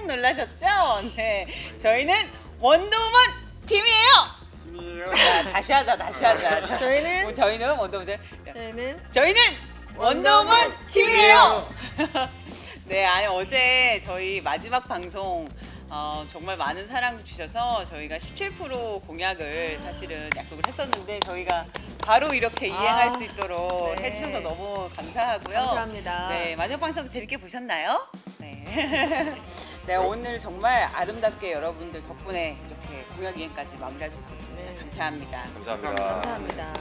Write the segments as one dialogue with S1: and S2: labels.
S1: 깜짝 놀라셨죠? 네, 저희는 원더우먼 팀이에요. 자, 다시 하자. 저희는 원더우먼. 저희는 원더우먼 팀이에요. 네, 아니 어제 저희 마지막 방송 정말 많은 사랑 주셔서 저희가 17% 공약을 사실은 약속을 했었는데 저희가 바로 이렇게 이행할 수 있도록
S2: 네.
S1: 해주셔서 너무 감사하고요.
S2: 감사합니다.
S1: 네, 마지막 방송 재밌게 보셨나요? 네. 네, 오늘 정말 아름답게 여러분들 덕분에 이렇게 공약 이행까지 마무리할 수 있었습니다.
S2: 네.
S1: 감사합니다.
S3: 감사합니다.
S2: 감사합니다.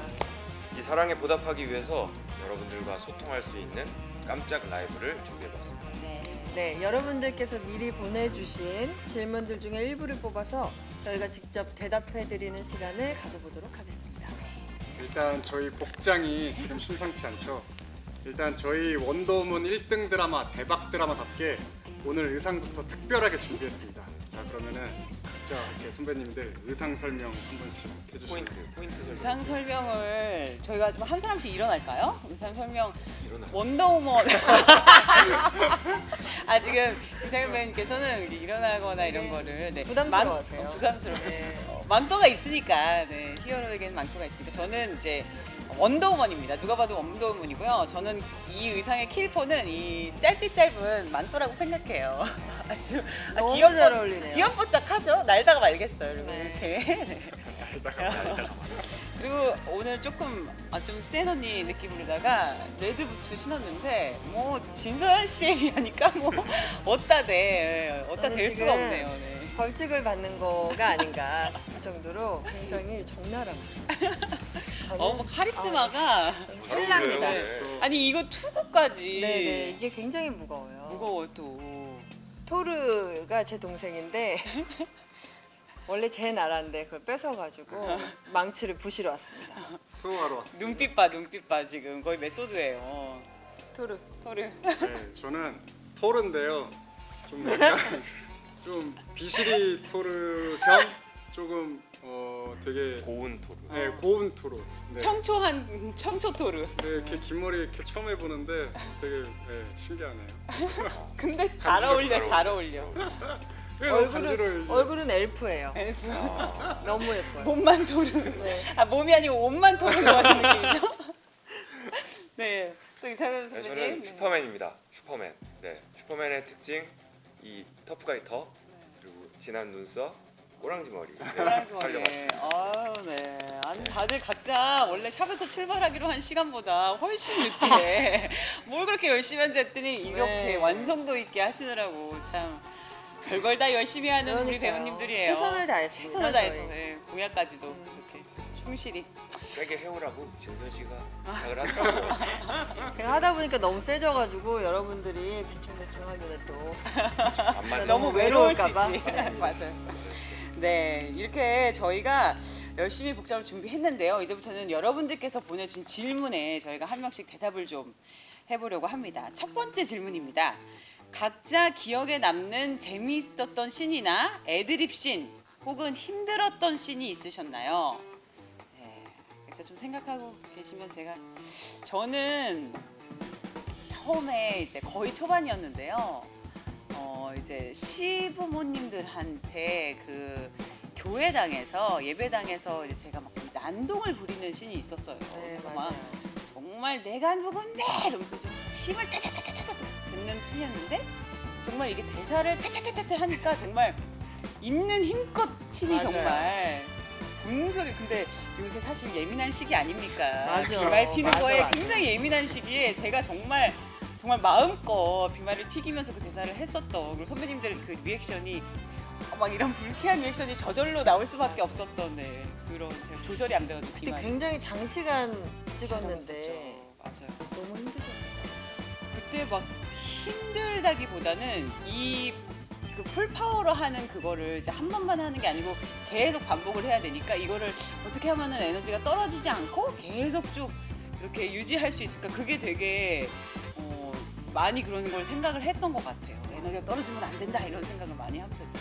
S3: 이 사랑에 보답하기 위해서 여러분들과 소통할 수 있는 깜짝 라이브를 준비해봤습니다.
S1: 네.
S2: 네, 여러분들께서 미리 보내주신 질문들 중에 일부를 뽑아서 저희가 직접 대답해드리는 시간을 가져보도록 하겠습니다.
S4: 일단 저희 복장이 지금 심상치 않죠. 일단 저희 원더우먼 1등 드라마 대박 드라마답게 오늘 의상부터 특별하게 준비했습니다. 자, 그러면은 각자 이렇게 선배님들 의상 설명 한 번씩 해주시면
S3: 포인트 설명.
S1: 의상 설명을 저희가 좀 한 사람씩 일어날까요? 의상 설명
S3: 일어나.
S1: 원더우먼. 지금 이상현배님께서는 일어나거나 이런
S2: 네.
S1: 거를
S2: 부담스러워하세요.
S1: 부담스러워.
S2: 네.
S1: 망토가 있으니까 히어로에게는 망토가 있으니까 저는 이제 원더우먼입니다. 누가 봐도 원더우먼이고요. 저는 이 의상의 킬포는 이 짧디 짧은 망토라고 생각해요. 아주
S2: 너무 잘 어울리네요.
S1: 귀염뽀짝하죠. 날다가 말겠어요. 그리고
S2: 네.
S1: 이렇게. 그리고 오늘 조금 좀 센 언니 느낌으로다가 레드 부츠 신었는데 뭐 진서연 씨에 비하니까 뭐 어따 될
S2: 저는
S1: 수가
S2: 지금
S1: 없네요. 네.
S2: 벌칙을 받는 거가 아닌가 싶을 정도로 굉장히 적나라합니다. 저는
S1: 뭐 카리스마가
S2: 헬랍니다.
S3: 네.
S1: 아니 이거 투구까지
S2: 네네, 이게 굉장히 무거워요.
S1: 무거워 또.
S2: 토르가 제 동생인데 원래 제 나라인데 그걸 뺏어가지고 망치를 부시러 왔습니다.
S4: 수호하러 왔습니다.
S1: 눈빛 봐 지금 거의 메소드예요.
S2: 토르.
S1: 토르.
S4: 네, 저는 토르인데요. 좀 약간 좀 비실이 토르 겸 조금 되게
S3: 고운 토르.
S4: 네, 고운 토르. 네.
S1: 청초 토르.
S4: 네, 이렇게 긴 머리 이렇게 처음 해보는데 되게 신기하네요.
S1: 근데 잘 어울려.
S4: 왜 너무 간지러워요?
S2: 얼굴은 엘프예요.
S1: 엘프.
S2: 너무 예뻐요.
S1: 몸만 토르.
S2: 네.
S1: 몸이 아니고 옷만 토르는 것 같은 느낌이죠. 네. 또 이상현
S3: 네,
S1: 선배님.
S3: 저는 슈퍼맨입니다. 슈퍼맨. 네, 슈퍼맨의 특징 이 터프가이터 그리고 진한 눈썹, 꼬랑지 머리. 네, 살려봤습니다.
S1: 네. 아니 다들 각자 원래 샵에서 출발하기로 한 시간보다 훨씬 늦게 뭘 그렇게 열심히 한지 했더니 이렇게
S2: 네.
S1: 완성도 있게 하시느라고 참 별걸 다 열심히 하는 우리
S2: 그러니까요.
S1: 배우님들이에요.
S2: 최선을 다했습니다.
S1: 최선을 다해서
S2: 저희.
S1: 네, 공약까지도 그렇게 충실히.
S3: 세게 해오라고 진선 씨가 부탁을 하더라고요.
S2: 제가 하다 보니까 너무 세져가지고 여러분들이 대충 하면 또
S3: 안 맞는
S2: 너무
S1: 너무 외로울까 봐.
S2: 외로울까 봐.
S1: 맞아요. 네, 이렇게 저희가 열심히 복장을 준비했는데요. 이제부터는 여러분들께서 보내주신 질문에 저희가 한 명씩 대답을 좀 해보려고 합니다. 첫 번째 질문입니다. 각자 기억에 남는 재미있었던 씬이나 애드립 씬 혹은 힘들었던 씬이 있으셨나요? 네, 일단 좀 생각하고 계시면 저는 처음에 이제 거의 초반이었는데요. 이제 시부모님들한테 그 교회당에서 예배당에서 이제 제가 막 난동을 부리는 씬이 있었어요.
S2: 네,
S1: 그래서 막
S2: 맞아요.
S1: 정말 내가 누군데 이러면서 좀 침을 타타타타타 뱉는 씬이었는데 정말 이게 대사를 타타타타 하니까 정말 있는 힘껏 침이
S2: 맞아요.
S1: 정말 분석이 근데 요새 사실 예민한 시기 아닙니까?
S2: 맞아.
S1: 비말 튀는
S2: 맞아,
S1: 거에
S2: 맞아.
S1: 굉장히 예민한 시기에 제가 정말 마음껏 비말을 튀기면서 그 대사를 했었던 그리고 선배님들 그 리액션이 막 이런 불쾌한 리액션이 저절로 나올 수밖에 없었던 그런 제가 조절이 안 되거든요.
S2: 그때
S1: 비말이.
S2: 굉장히 장시간 찍었는데
S1: 맞아요.
S2: 너무 힘드셨을 거예요.
S1: 그때 막 힘들다기보다는 이 그 풀파워로 하는 그거를 이제 한 번만 하는 게 아니고 계속 반복을 해야 되니까 이거를 어떻게 하면은 에너지가 떨어지지 않고 계속 쭉 이렇게 유지할 수 있을까 그게 되게 많이 그런 걸 생각을 했던 것 같아요. 에너지가 떨어지면 안 된다 이런 생각을 많이 하면서 했어요.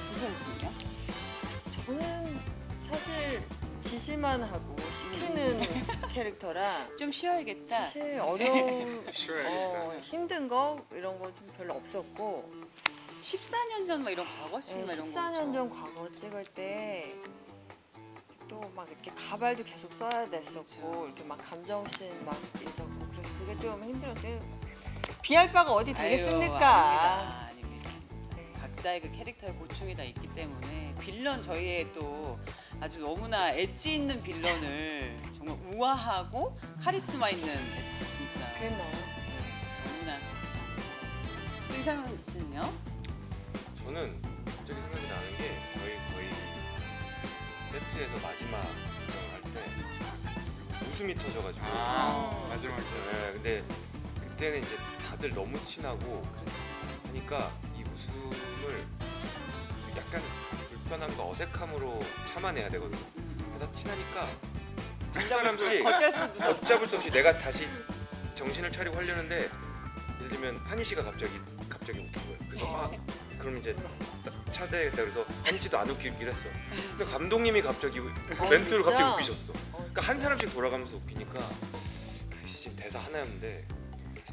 S1: 지선 씨는요?
S2: 저는 사실 지시만 하고 시키는 캐릭터라
S1: 좀 쉬어야겠다.
S2: 사실 어려운
S4: 쉬어야겠다.
S2: 힘든 거 이런 거 좀 별로 없었고
S1: 14년 전 막 이런 과거씬 막 이런 거.
S2: 14년 전 과거 찍을 때 또 막 이렇게 가발도 계속 써야 됐었고
S1: 그쵸.
S2: 이렇게 막 감정씬 막 있었고 그래서 그게 좀 힘들었어요. 비할 바가 어디 되겠습니까?
S1: 아닙니다.
S2: 네.
S1: 각자의 그 캐릭터의 고충이 다 있기 때문에 빌런 저희의 또 아주 너무나 엣지 있는 빌런을 정말 우아하고 카리스마 있는 진짜
S2: 그랬나요?
S1: 너무나. 또 이상은 씨는요?
S3: 저는 갑자기 생각이 나는 게 저희 거의 세트에서 마지막 할 때 웃음이 터져가지고
S4: 마지막에
S3: 네, 근데 그때는 이제 다들 너무 친하고
S1: 그렇지.
S3: 하니까 이 웃음을 약간 불편함과 어색함으로 참아내야 되거든요. 그래서 친하니까 한 사람씩 걷잡을 수 없이 내가 다시 정신을 차리고 하려는데 예를 들면 한희 씨가 갑자기 웃은 거예요. 그래서 그럼 이제 찾아야겠다. 그래서 한희 씨도 안 웃기긴 했어. 근데 감독님이 갑자기 멘트를
S2: 진짜?
S3: 갑자기 웃기셨어. 그러니까 한 사람씩 돌아가면서 웃기니까 지금 대사 하나였는데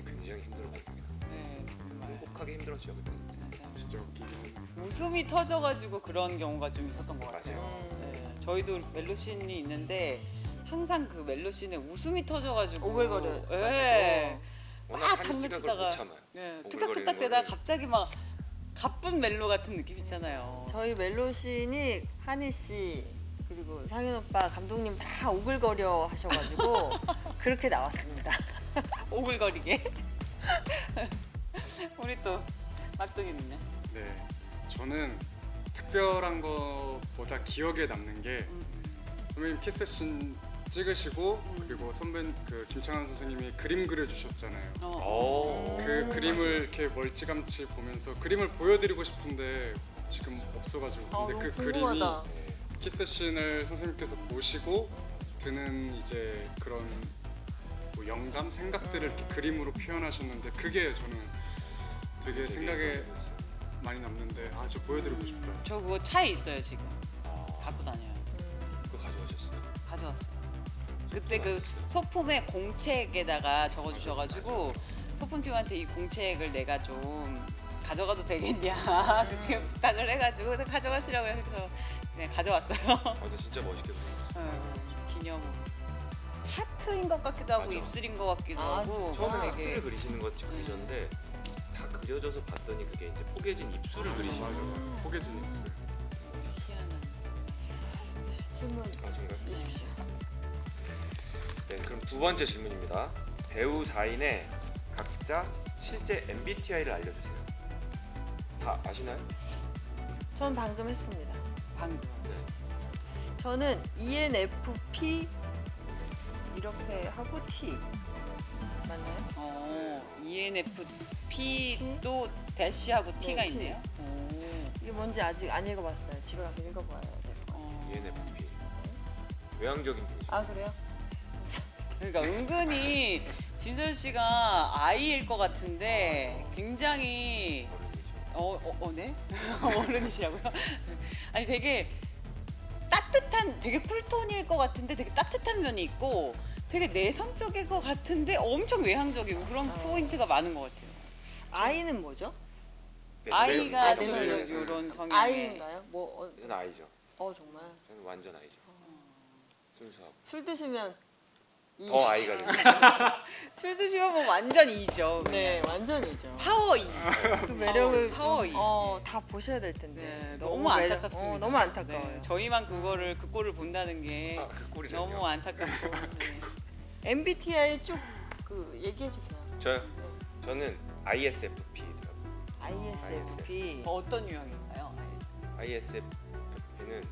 S3: 굉장히 힘들었거든요.
S1: 네, 정말.
S3: 행복하게 힘들었죠 그때.
S1: 맞아요.
S4: 진짜 웃기긴.
S1: 웃음이 터져가지고 그런 경우가 좀 있었던 것 같아요.
S3: 맞아요.
S1: 네, 저희도 멜로씬이 있는데 항상 그 멜로씬에 웃음이 터져가지고
S2: 오글거려.
S1: 네.
S3: 워낙
S1: 막
S3: 한희 씨가 그걸
S1: 장난치다가
S3: 못 참아요.
S1: 네,
S3: 오글거리는
S1: 툭닥툭닥 대다가
S3: 거를.
S1: 갑자기 막 가쁜 멜로 같은 느낌 있잖아요.
S2: 저희 멜로신이 한희 씨 그리고 상현 오빠 감독님 다 오글거려 하셔가지고 그렇게 나왔습니다.
S1: 오글거리게. 우리 또 막둥이는요?
S4: 네, 저는 특별한 것보다 기억에 남는 게 선배님 키스씬 찍으시고 그리고 선배 그 김창완 선생님이 그림 그려주셨잖아요.
S3: 오.
S4: 그 그림을 이렇게 멀찌감치 보면서 그림을 보여드리고 싶은데 지금 없어가지고 근데
S2: 너무
S4: 그
S2: 궁금하다.
S4: 그림이 키스씬을 선생님께서 보시고 드는 이제 그런 뭐 영감 생각들을 이렇게 그림으로 표현하셨는데 그게 저는 되게 생각에 많이 남는데 아 저 보여드리고 싶다.
S1: 저 그거 차에 있어요 지금. 갖고 다녀요.
S3: 그거 가져가셨어요?
S1: 가져왔어요. 그때 그 소품의 공책에다가 적어주셔가지고 소품팀한테 이 공책을 내가 좀 가져가도 되겠냐 그렇게 부탁을 해가지고 가져가시라고 해서 그냥 가져왔어요.
S3: 근데 진짜 멋있게 보였어요.
S1: 기념 하트인 것 같기도 하고
S3: 맞아.
S1: 입술인 것 같기도
S2: 아,
S1: 하고
S3: 처음에
S1: 되게
S3: 하트를 그리시는 것 그리셨는데 다 그려져서 봤더니 그게 이제 포개진 입술을 그리시는
S4: 맞아
S3: 거예요.
S4: 맞아 포개진 입술.
S1: 희한한.
S2: 질문
S3: 아 정말.
S2: 주십시오.
S3: 네, 그럼 두 번째 질문입니다. 배우 4인의 각자 실제 MBTI를 알려주세요. 다 아시나요?
S2: 전 방금 했습니다.
S1: 방금.
S3: 네.
S2: 저는 ENFP 이렇게 하고 T 맞나요?
S1: ENFP도 대시하고 T가
S2: T.
S1: 있네요. 오.
S2: 이게 뭔지 아직 안 읽어봤어요. 집에 가서 읽어봐야 될 것 같아요.
S3: ENFP. 외향적인 분이죠.
S2: 아 그래요?
S1: 그러니까 은근히 진선 씨가 I일 것 같은데 굉장히
S3: 어른이죠.
S1: 네? 어른이시라고요? 아니 되게 따뜻한 되게 쿨톤일 것 같은데 되게 따뜻한 면이 있고 되게 내성적일 것 같은데 엄청 외향적이고 그런 포인트가 많은 것 같아요.
S2: I는 뭐죠?
S3: 네,
S1: I가
S3: 네,
S1: 좀
S3: 네, 네, 네.
S1: 이런 성향의
S2: I인가요? 뭐
S3: 저는 I죠.
S2: 정말
S3: 저는 완전 I죠. 순수하고.
S2: 술 드시면
S3: 더 I가 됩니다.
S1: 술 드시면 뭐 완전 E죠.
S2: 네 완전이죠.
S1: 파워 E.
S2: 그 매력을
S1: 파워
S2: 좀,
S1: E.
S2: 다 보셔야 될 텐데
S1: 네, 너무 안타깝습니다.
S2: 너무 안타까워요.
S1: 네, 저희만 그 꼴을 본다는 게
S3: 그 꼴이라뇨.
S1: 너무 안타깝고. 네.
S2: MBTI 쭉 얘기해 주세요.
S3: 저요? 저는 ISFP더라고요.
S2: ISFP.
S1: 어떤 유형인가요?
S3: ISFP는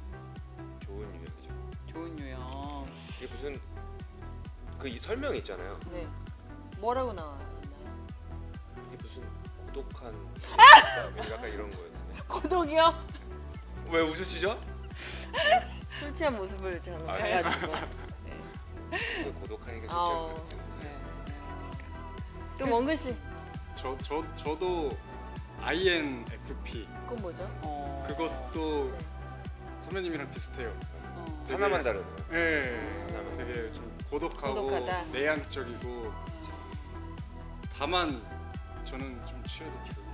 S3: 좋은 유형이죠.
S1: 좋은 유형.
S3: 이게 무슨 그 설명이 있잖아요.
S2: 네. 뭐라고 나와 있나요?
S3: 이게 무슨 고독한 약간 이런 거였는데.
S2: 고독이요?
S3: 왜 웃으시죠?
S2: 술 취한 모습을 저는
S3: 아,
S2: 봐가지고.
S3: 무슨 고독한 게
S2: 어.
S3: 좋다는 거기 때문에.
S1: 네.
S2: 또 원근 씨,
S4: 저도 INFP
S2: 그건 뭐죠?
S1: 어.
S4: 그것도
S2: 네.
S4: 선배님이랑 비슷해요.
S3: 하나만 다르네.
S4: 네, 되게 좀 고독하고
S2: 고독하다.
S4: 내향적이고 다만 저는 좀 취해도 좋아요.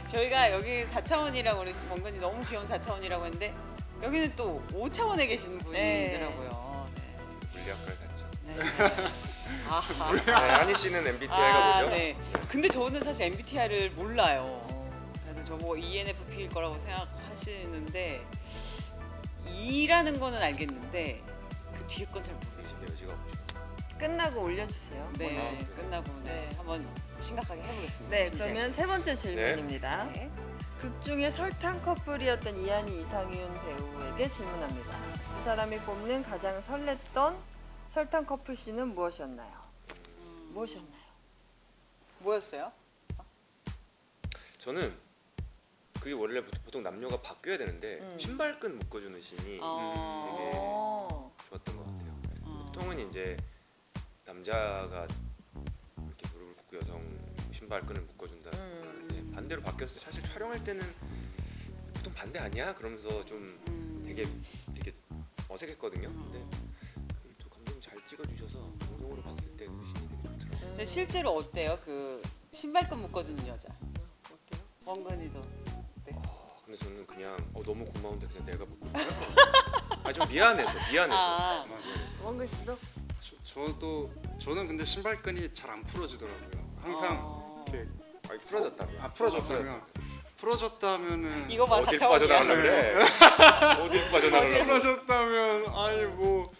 S1: 저희가 여기 4차원이라고 그랬지 원근이 너무 귀여운 4차원이라고 했는데 여기는 또 5차원에 계신 분이더라고요.
S3: 물리학과를 갔죠.
S1: 네. 아하.
S3: 네, 한희 씨는 MBTI가 뭐죠?
S1: 네. 근데 저는 사실 MBTI를 몰라요. 다들 저보고 ENFP일 거라고 생각하시는데 E라는 거는 알겠는데 그 뒤에 건 잘 모르겠어요.
S3: 대신에 여지가 없죠.
S2: 끝나고 올려주세요.
S1: 네,
S2: 뭔지.
S1: 끝나고
S2: 네.
S1: 한번 심각하게 해보겠습니다.
S2: 네,
S1: 진짜.
S2: 그러면 세 번째 질문입니다.
S1: 네.
S2: 극 중에 설탕 커플이었던 이한이 이상윤 배우에게 질문합니다. 두 사람이 뽑는 가장 설렜던 설탕 커플 씬은 무엇이었나요? 무엇이었나요?
S1: 뭐였어요?
S3: 저는 그게 원래 보통 남녀가 바뀌어야 되는데 신발끈 묶어주는 씬이
S2: 어.
S3: 좋았던 것 같아요. 보통은 이제 남자가 이렇게 무릎을 꿇고 여성 신발끈을 묶어준다 그러는데 반대로 바뀌었을 때 사실 촬영할 때는 보통 반대 아니야? 그러면서 좀 되게 이렇게 어색했거든요. 근데 그걸 또 감독님 잘 찍어주셔서 방송으로 봤을 때 그 씬이 되게 좋더라고요.
S1: 근데 실제로 어때요? 그 신발끈 묶어주는 여자.
S2: 어때요?
S1: 원근이도. 네.
S3: 근데 저는 그냥 너무 고마운데 그냥 내가 묶고 좀 미안해서
S1: 아.
S4: 맞아요.
S2: 원근 씨도?
S4: 저는 근데 신발끈이 잘 안 풀어지더라고요. 항상 이렇게
S3: 풀어졌다며.
S4: 풀어졌다면은
S1: 이거 봐
S3: 어딜
S1: 4차원이야.
S3: 빠져나가려 그래? 어딜 빠져나가려고?
S4: 풀어졌다면 아니 뭐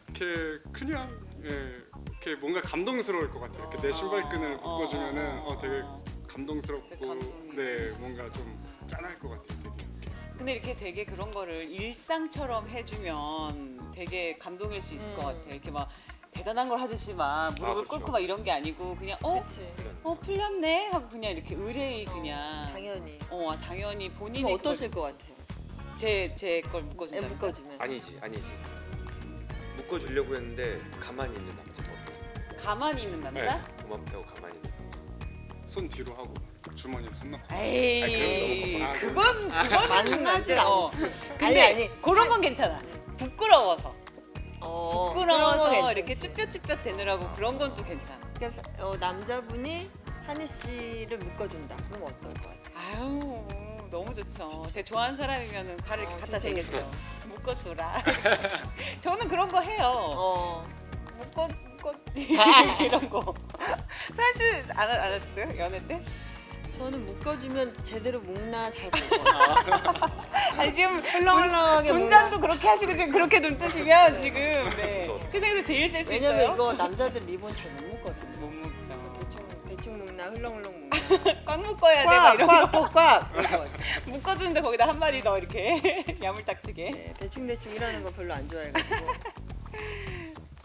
S4: 이렇게 그냥 이렇게 뭔가 감동스러울 것 같아요. 이렇게 내 신발끈을 묶어주면은 되게 감동스럽고
S1: 그 감동이
S4: 네
S1: 좀
S4: 뭔가 좀 짠할 것 같아요. 되게 이렇게.
S1: 근데 이렇게 되게 그런 거를 일상처럼 해주면 되게 감동일 수 있을 것 같아요. 이렇게 막 대단한 걸 하듯이 막 무릎을
S3: 그렇죠.
S1: 꿇고 막 이런 게 아니고 그냥
S2: 그치.
S1: 풀렸네 하고 그냥 이렇게 의뢰의 그냥
S2: 당연히.
S1: 당연히 본인이
S2: 그럼 어떠실 것 같아요?
S1: 제걸 묶어준다.
S2: 묶어주면.
S3: 아니지. 묶어주려고 했는데 가만히 있는 남자 어떠세요?
S1: 가만히 있는 남자?
S3: 네, 고맙다고 가만히 있는 남자.
S4: 손 뒤로 하고 주머니에 손 넣고.
S1: 에이,
S3: 아니,
S1: 그건
S2: 만나질 않지.
S1: 근데
S2: 아니.
S1: 그런 건 괜찮아. 부끄러워서
S2: 그런 거
S1: 부끄러워서
S2: 괜찮지.
S1: 이렇게 쭈뼛쭈뼛 되느라고 그런 건 또 괜찮아.
S2: 그러니까 남자분이 한희 씨를 묶어준다. 그럼 어떨 것 같아요?
S1: 아유 너무 좋죠. 제 좋아하는 사람이면은 발을 이렇게 갖다
S2: 그쵸,
S1: 대겠죠. 묶어줘라. 저는 그런 거 해요. 묶어 이런 거. 사실 안 했어요 연애 때?
S2: 저는 묶어주면 제대로 묶나 잘 볼 것 같아요.
S1: 아니 지금
S2: 헐렁헐렁하게
S1: 분장도 그렇게 하시고 지금 그렇게 눈 뜨시면 지금
S3: 무서워.
S1: 세상에서 제일 셀 수 있어요.
S2: 왜냐면 이거 남자들 리본 잘 못 묶거든요.
S1: 못 묶죠.
S2: 대충 묶나 흘렁흘렁 묶나.
S1: 꽉 묶어야 돼. 막 이런 거
S2: 꽉.
S1: 묶어주는데 거기다 한 마디 더 이렇게 야물딱지게.
S2: 네, 대충 일하는 거 별로 안 좋아해가지고.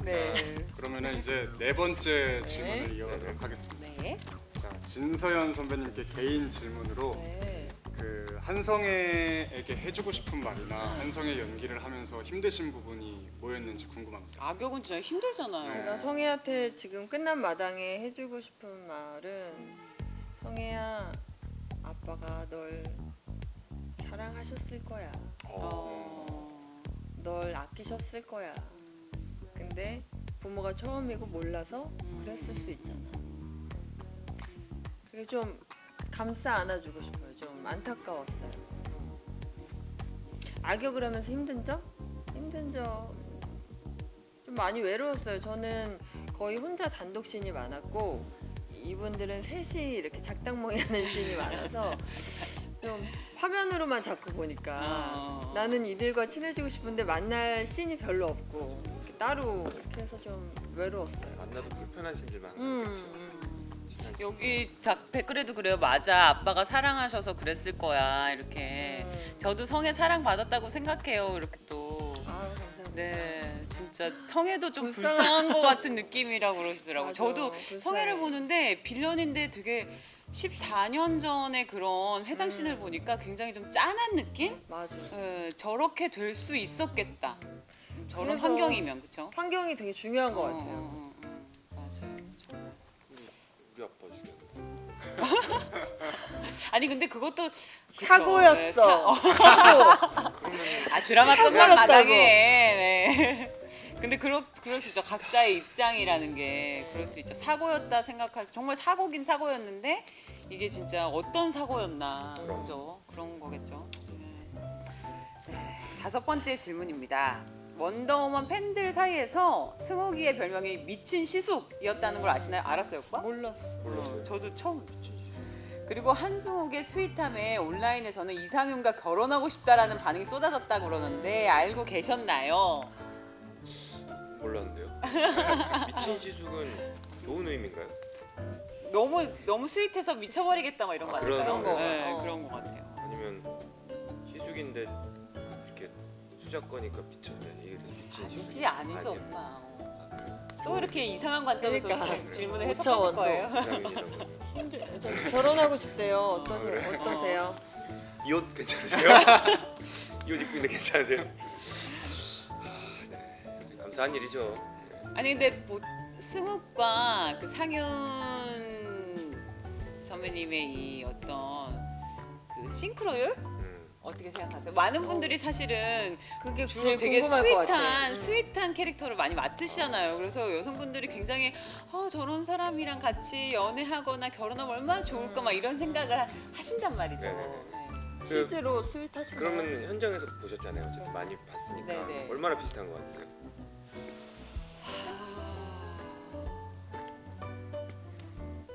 S1: 네.
S4: 그러면은 이제 네 번째 질문을 이어가도록 하겠습니다.
S1: 네.
S4: 자, 진서연 선배님께 개인 질문으로
S2: 네.
S4: 그 한성애에게 해주고 싶은 말이나 한성애 연기를 하면서 힘드신 부분이 뭐였는지 궁금합니다.
S1: 악역은 진짜 힘들잖아요.
S2: 제가 성혜한테 지금 끝난 마당에 해주고 싶은 말은 성혜야, 아빠가 널 사랑하셨을 거야. 널 아끼셨을 거야. 근데 부모가 처음이고 몰라서 그랬을 수 있잖아. 그래 좀 감싸 안아주고 싶어요. 좀 안타까웠어요. 악역을 하면서 힘든 점? 힘든 점 좀 많이 외로웠어요. 저는 거의 혼자 단독 씬이 많았고 이분들은 셋이 이렇게 작당멍이 하는 씬이 많아서 좀 화면으로만 자꾸 보니까 나는 이들과 친해지고 싶은데 만날 씬이 별로 없고 이렇게 따로 이렇게 해서 좀 외로웠어요.
S3: 만나도 불편한 신들만 하는
S1: 여기 댓글에도 그래요. 맞아. 아빠가 사랑하셔서 그랬을 거야. 이렇게. 저도 성에 사랑받았다고 생각해요. 이렇게 또.
S2: 아유, 감사합니다.
S1: 네, 진짜 성애도 좀
S2: 불쌍한-
S1: 불쌍한 것 같은 느낌이라고 그러시더라고요.
S2: 맞아,
S1: 저도
S2: 불쌍해.
S1: 성애를 보는데 빌런인데 되게 14년 전에 그런 회상씬을 보니까 굉장히 좀 짠한 느낌?
S2: 맞아.
S1: 저렇게 될 수 있었겠다. 저런
S2: 그래서
S1: 환경이면 그렇죠?
S2: 환경이 되게 중요한 것 같아요.
S1: 맞아요. 정말.
S3: 우리 아빠 죽였는데
S1: 아니 근데 그것도 그쵸.
S2: 사고였어.
S1: 네,
S2: 사고.
S3: 그러면
S1: 아 드라마 끝만
S2: 사고였다고.
S1: 마당에. 네. 근데 그럴 수 있죠. 각자의 입장이라는 게 그럴 수 있죠. 사고였다 생각하시 정말 사고긴 사고였는데 이게 진짜 어떤 사고였나 그죠? 그런 거겠죠. 네. 5번째 질문입니다. 원더우먼 팬들 사이에서 승욱이의 별명이 미친 시숙이었다는 걸 아시나요? 알았어요, 오빠?
S2: 몰랐어.
S3: 몰랐어요.
S1: 저도 처음. 그리고 한승욱의 스윗함에 온라인에서는 이상윤과 결혼하고 싶다라는 반응이 쏟아졌다고 그러는데 알고 계셨나요?
S3: 몰랐는데요. 미친 시숙은 좋은 의미인가요?
S1: 너무 스윗해서 미쳐버리겠다 막 이런 거
S3: 그런
S1: 아닐까요?
S3: 거.
S1: 네,
S2: 어.
S1: 그런 거 같아요.
S3: 아니면 시숙인데 이렇게 수작거니까 미쳤네. 이게 미친 시숙.
S1: 미치 아니죠,
S3: 아니에요.
S1: 엄마.
S3: 아, 그래요?
S1: 또 이렇게 이상한 관점에서
S2: 그러니까.
S1: 질문을
S2: 오차
S1: 해석할
S2: 원도.
S1: 거예요.
S3: 이상민이라고.
S2: 저 결혼하고 싶대요.
S3: 그래요?
S2: 어떠세요?
S3: 이 옷 괜찮으세요? 이 옷 입고 있는데 괜찮으세요? 네, 감사한 일이죠.
S1: 아니 근데 뭐 승욱과 그 상윤 선배님의 이 어떤 그 싱크로율 어떻게 생각하세요? 많은 분들이 사실은
S2: 그게
S1: 주로
S2: 제일
S1: 되게
S2: 궁금할 것 같아.
S1: 스윗한 캐릭터를 많이 맡으시잖아요. 그래서 여성분들이 굉장히 저런 사람이랑 같이 연애하거나 결혼하면 얼마나 좋을까 막 이런 생각을 하신단 말이죠.
S3: 네네네.
S1: 네.
S2: 실제로 스윗하신가요?
S3: 그러면 현장에서 보셨잖아요. 어쨌든 많이 봤으니까
S1: 네네.
S3: 얼마나 비슷한 것 같으세요?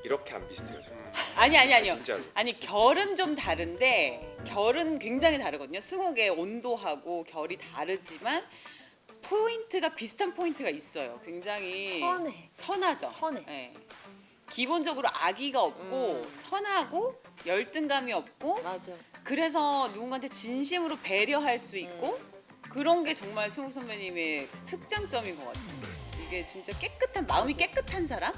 S3: 이렇게 안 비슷해요. 저는.
S1: 아니요.
S3: 진짜로.
S1: 아니 결은 좀 다른데 결은 굉장히 다르거든요. 승욱의 온도하고 결이 다르지만 포인트가 비슷한 포인트가 있어요. 굉장히 선하죠.
S2: 선해.
S1: 네. 기본적으로 악의가 없고 선하고 열등감이 없고
S2: 맞아.
S1: 그래서 누군가한테 진심으로 배려할 수 있고 그런 게 정말 승욱 선배님의 특장점인 것 같아요. 이게 진짜 깨끗한 마음이 깨끗한 사람.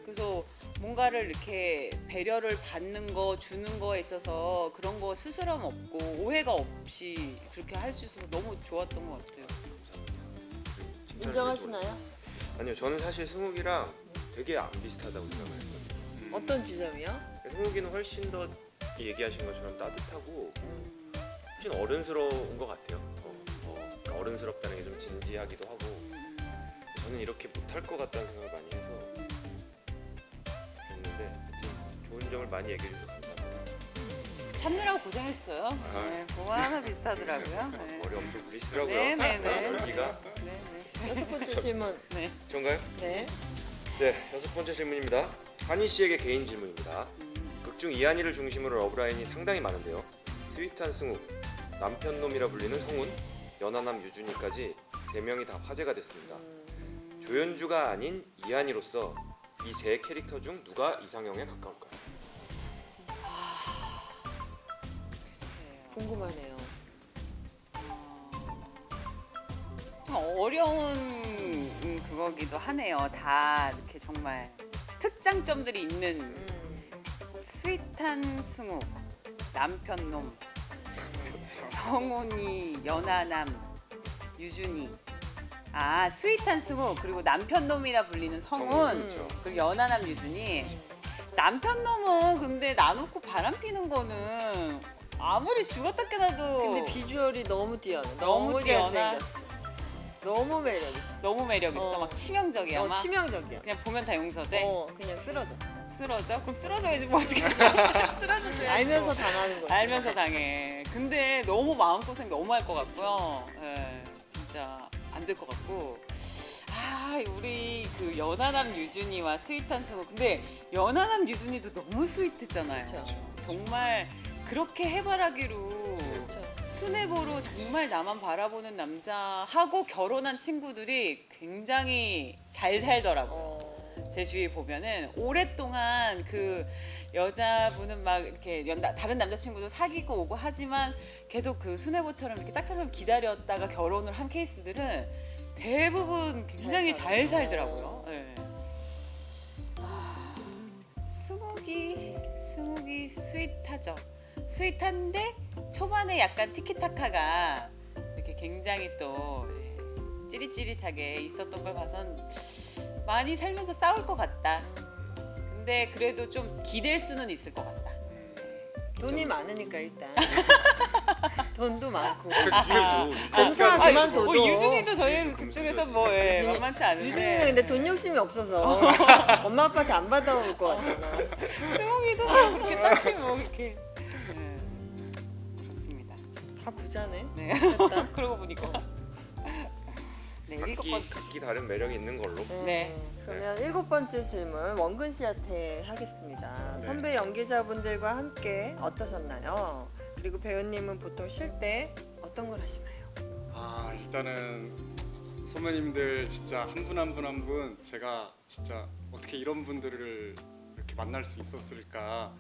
S1: 그래서 뭔가를 이렇게 배려를 받는 거 주는 거에 있어서 그런 거 스스럼 없고 오해가 없이 그렇게 할 수 있어서 너무 좋았던 것 같아요.
S2: 인정하시나요?
S3: 아니요, 저는 사실 승욱이랑 되게 안 비슷하다고 생각해요.
S2: 어떤 지점이요?
S3: 승욱이는 훨씬 더 얘기하신 것처럼 따뜻하고 훨씬 어른스러운 것 같아요. 그러니까 어른스럽다는 게 좀 진지하기도 하고 저는 이렇게 못할 것 같다는 생각을 많이 해서 그랬는데 좋은 점을 많이 얘기해 주셔서 감사합니다.
S1: 참느라고 고생했어요.
S3: 아.
S1: 네, 그거 하나 비슷하더라고요. 네.
S3: 머리 엄청 굴리시더라고요.
S1: 네네네.
S3: 열기가.
S1: 네.
S2: 6번째 질문.
S1: 네.
S3: 전가요?
S2: 네.
S3: 네, 6번째 질문입니다. 한희 씨에게 개인 질문입니다. 극중 이한이를 중심으로 러브라인이 상당히 많은데요. 스윗한 승욱, 남편놈이라 불리는 성훈, 연하남 유준이까지 3명이 다 화제가 됐습니다. 조연주가 아닌 이한이로서 이 세 캐릭터 중 누가 이상형에 가까울까요?
S1: 글쎄요.
S2: 궁금하네요.
S1: 좀 어려운 그거기도 하네요. 다 이렇게 정말 특장점들이 있는 스윗한 승욱, 남편놈, 성훈이, 연하남, 유준이. 아 스윗한 승욱 그리고 남편놈이라 불리는 성훈
S3: 그렇죠.
S1: 그리고 연하남 유준이. 남편놈은 근데 나놓고 바람 피는 거는 아무리 죽었다 깨나도
S2: 근데 비주얼이 너무 뛰어나.
S1: 너무
S2: 너무
S1: 뛰어나.
S2: 잘생겼어. 너무 매력 있어.
S1: 너무 매력 있어.
S2: 어.
S1: 막 치명적이야. 막
S2: 치명적이야.
S1: 그냥 보면 다 용서돼.
S2: 그냥 쓰러져.
S1: 쓰러져? 그럼 쓰러져야지 뭐 어떻게 쓰러져줘야지.
S2: 알면서
S1: 뭐.
S2: 당하는 거지.
S1: 알면서 당해. 근데 너무 마음고생 너무 할 것 같고요. 예, 진짜 안 될 것 같고. 아 우리 그 연하남 유준이와 스윗한 승우. 근데 연하남 유준이도 너무 스윗했잖아요.
S2: 그렇죠.
S1: 정말 그렇게 해바라기로
S2: 그렇죠.
S1: 수뇌보로 정말 나만 바라보는 남자하고 결혼한 친구들이 굉장히 잘 살더라고요. 제 주위에 보면은 오랫동안 그 여자분은 막 이렇게 다른 남자친구도 사귀고 오고 하지만 계속 그 수뇌보처럼 이렇게 짝사랑을 기다렸다가 결혼을 한 케이스들은 대부분 굉장히 잘 살더라고요. 네. 승욱이 스윗하죠. 스윗한데 초반에 약간 티키타카가 이렇게 굉장히 또 찌릿찌릿하게 있었던 걸 봐선 많이 살면서 싸울 것 같다. 근데 그래도 좀 기댈 수는 있을 것 같다.
S2: 돈이 많으니까 일단 돈도 많고
S3: 그래도
S2: 검사
S1: 아니,
S2: 그만둬도
S1: 유준이도 저희 그쪽에서 뭐 예,
S2: 유준이-
S1: 만만치 않은데.
S2: 유준이는 근데 돈 욕심이 없어서 엄마 아빠한테 안 받아올 것 같잖아.
S1: 승욱이도 뭐 그렇게 딱히 뭐 이렇게. 네. 그렇습니다.
S2: 다 부자네.
S1: 네. 그러고 보니까. 네, 일곱 번.
S3: 각기 다른 매력이 있는 걸로.
S1: 네.
S2: 그러면 7번째 질문 원근 씨한테 하겠습니다.
S4: 네.
S2: 선배 연기자분들과 함께 어떠셨나요? 그리고 배우님은 보통 쉴 때 어떤 걸 하시나요?
S4: 아 일단은 선배님들 진짜 한 분 한 분 한 분 제가 진짜 어떻게 이런 분들을 이렇게 만날 수 있었을까,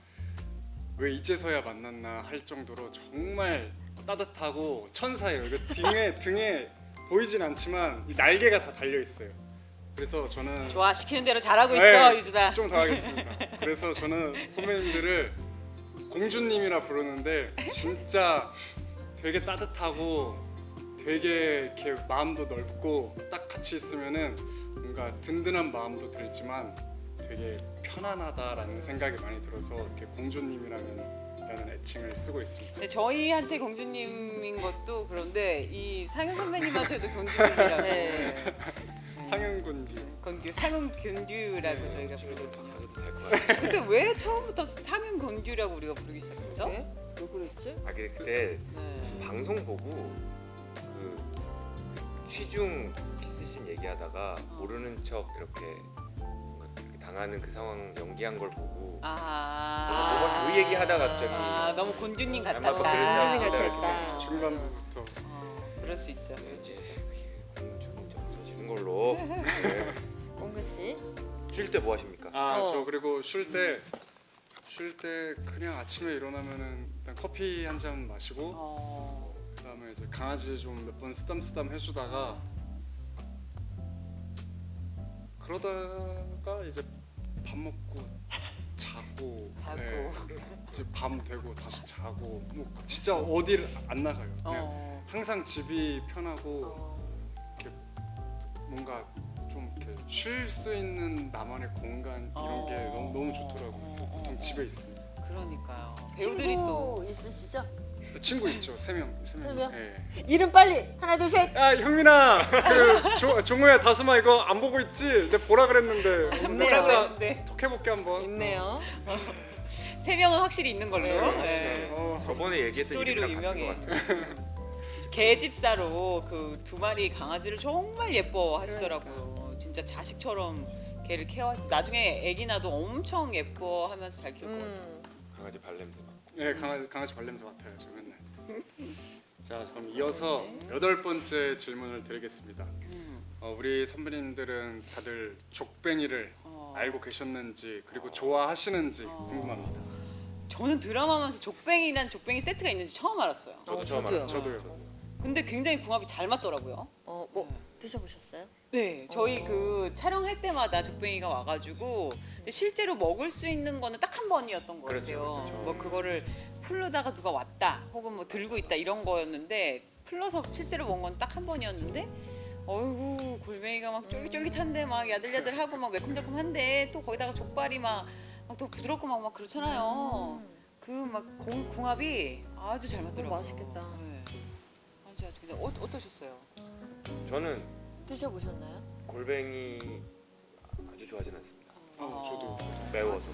S4: 왜 이제서야 만났나 할 정도로 정말 따뜻하고 천사예요. 이거 등에 보이진 않지만 이 날개가 다 달려 있어요. 그래서 저는
S1: 좋아, 시키는 대로 잘하고 있어,
S4: 네,
S1: 유준아.
S4: 좀 더 하겠습니다. 그래서 저는 선배님들을 공주님이라 부르는데 진짜 되게 따뜻하고 되게 이렇게 마음도 넓고 딱 같이 있으면은 뭔가 든든한 마음도 들지만 되게 편안하다라는 생각이 많이 들어서 이렇게 공주님이라는 애칭을 쓰고 있습니다.
S1: 네, 저희한테 공주님인 것도 그런데 이 상윤 선배님한테도 공주님이라고.
S2: 네.
S4: 상현군주.
S1: 상윤 공주라고 저희가 부르거든요.
S3: 가도 될것 같아요.
S1: 근데 왜 처음부터 상윤 공주라고 우리가 부르기 시작했죠?
S2: 왜? 왜 그랬지?
S3: 아 그때
S1: 네.
S3: 무슨 방송 보고 그 취중 키스씬 얘기하다가 모르는 척 이렇게 뭔가 이렇게 당하는 그 상황 연기한 걸 보고 뭔가 그 얘기 하다가 갑자기
S1: 너무 곤주님
S3: 아마
S1: 같았다.
S3: 그랬나
S2: 곤주님 같이
S3: 보다.
S2: 했다.
S4: 중반부터
S1: 그럴 수 있죠. 그럴 수 있죠.
S3: 공주는 좀 없어지는 걸로. 네.
S2: 원근 씨.
S3: 쉴 때 뭐 하십니까?
S4: 저 그리고 쉴 때 그냥 아침에 일어나면은 일단 커피 한 잔 마시고 그다음에 이제 강아지 좀 몇 번 쓰담쓰담 해주다가 그러다가 이제 밥 먹고 자고 이제 밤 되고 다시 자고 뭐 진짜 어디를 안 나가요. 그냥 항상 집이 편하고 이렇게 뭔가 좀 이렇게 쉴 수 있는 나만의 공간 이런 게 너무 좋더라고요. 그래서 보통 집에 있습니다.
S1: 그러니까요. 배우들이 또
S2: 친구 있으시죠?
S4: 친구 있죠, 세 명.
S2: 세 명?
S4: 예.
S2: 이름 빨리 하나 둘 셋.
S4: 야 형민아, 그 종호야 다솜아 이거 안 보고 있지? 내가 보라 그랬는데.
S2: 있네요.
S1: 그랬는데
S4: 톡 해볼게 한번.
S2: 있네요.
S1: 세 명은 확실히 있는 걸로.
S2: 네.
S1: 네.
S3: 저번에 얘기했던
S1: 스토리로
S3: 이름이랑 같은
S1: 유명해.
S3: 것 같아요.
S1: 개집사로 그 두 마리 강아지를 정말 예뻐하시더라고요. 진짜 자식처럼 개를 케어하시. 나중에 아기 나도 엄청 예뻐하면서 잘 키울 것 같아요.
S3: 강아지 발냄새 맡고.
S4: 네, 강아지 발냄새 맡아요, 저 맨날. 자, 그럼 이어서 8번째 질문을 드리겠습니다. 우리 선배님들은 다들 족뱅이를 알고 계셨는지 그리고 좋아하시는지 궁금합니다.
S1: 저는 드라마하면서 족뱅이란 족뱅이 세트가 있는지 처음 알았어요.
S3: 저도 처음
S2: 저도요.
S3: 알았어요.
S4: 저도요.
S1: 근데 굉장히 궁합이 잘 맞더라고요.
S2: 뭐 드셔보셨어요?
S1: 네, 저희 그 촬영할 때마다 족뱅이가 와가지고 근데 실제로 먹을 수 있는 거는 딱 한 번이었던 것
S3: 그렇죠,
S1: 같아요.
S3: 그렇죠.
S1: 뭐 그거를 풀르다가 누가 왔다, 혹은 뭐 들고 있다 이런 거였는데 풀러서 실제로 먹은 건 딱 한 번이었는데, 어이구 골뱅이가 막 쫄깃쫄깃한데 막 야들야들하고 막 매콤달콤한데 또 거기다가 족발이 막 또 부드럽고 막 그렇잖아요. 그 막 궁합이 아주 잘 맞더라고요.
S2: 맛있겠다.
S1: 네. 아주 그냥 어떠셨어요?
S3: 저는
S2: 드셔보셨나요?
S3: 골뱅이 아주 좋아하진 않습니다.
S4: 저도.
S3: 매워서.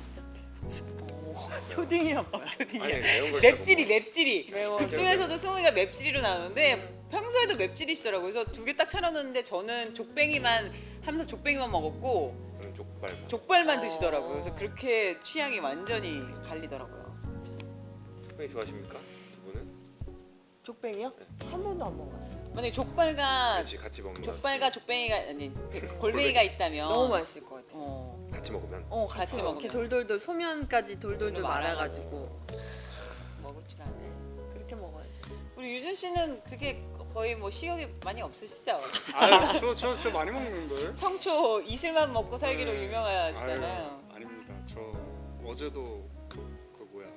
S2: 초딩이야 뭐야?
S3: 아니 매운 걸
S1: 맵찔이
S2: 매워.
S1: 극 중에서도 승우이가 맵찔이로 나오는데 평소에도 맵찔이시더라고요. 그래서 두 개 딱 차려놨는데 저는 족뱅이만 하면서 족뱅이만 먹었고
S3: 저는 족발만.
S1: 족발만 드시더라고요. 그래서 그렇게 취향이 완전히 갈리더라고요.
S3: 족뱅이 좋아하십니까? 두 분은?
S2: 족뱅이요? 한 번도 안 먹어봤어요.
S1: 만약에 족발과
S3: 같이 먹는 거.
S1: 족발과 족뱅이가 아니 골뱅이가 있다면
S2: 너무 맛있을 것 같아요.
S3: 같이 먹으면.
S1: 같이
S2: 이렇게
S1: 먹으면
S2: 돌돌돌 소면까지 돌돌돌 말아가지고
S1: 먹을 줄 아네.
S2: 그렇게 먹어야죠.
S1: 우리 유준 씨는 그렇게 거의 뭐 식욕이 많이 없으시죠?
S4: 저 많이 먹는 걸.
S1: 청초 이슬만 먹고 살기로
S4: 네.
S1: 유명하시잖아요.
S4: 아닙니다. 저 어제도 그 뭐야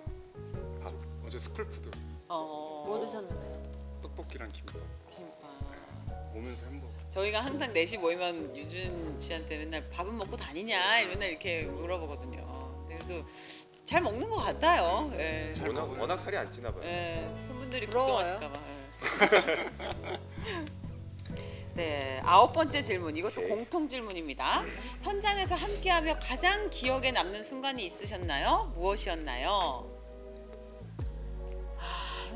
S4: 밥 어제 스쿨푸드
S2: 뭐 드셨는데요?
S4: 떡볶이랑 김밥 오면서 햄버거.
S1: 저희가 항상 넷이 모이면 유준 씨한테 맨날 밥은 먹고 다니냐 맨날 이렇게 물어보거든요. 그래도 잘 먹는 것 같아요. 예.
S3: 워낙 살이 안 찌나 봐요.
S1: 예. 팬분들이
S2: 부러워요?
S1: 걱정하실까봐. 네, 9번째 질문. 이것도
S3: 오케이.
S1: 공통 질문입니다. 현장에서 함께하며 가장 기억에 남는 순간이 있으셨나요? 무엇이었나요?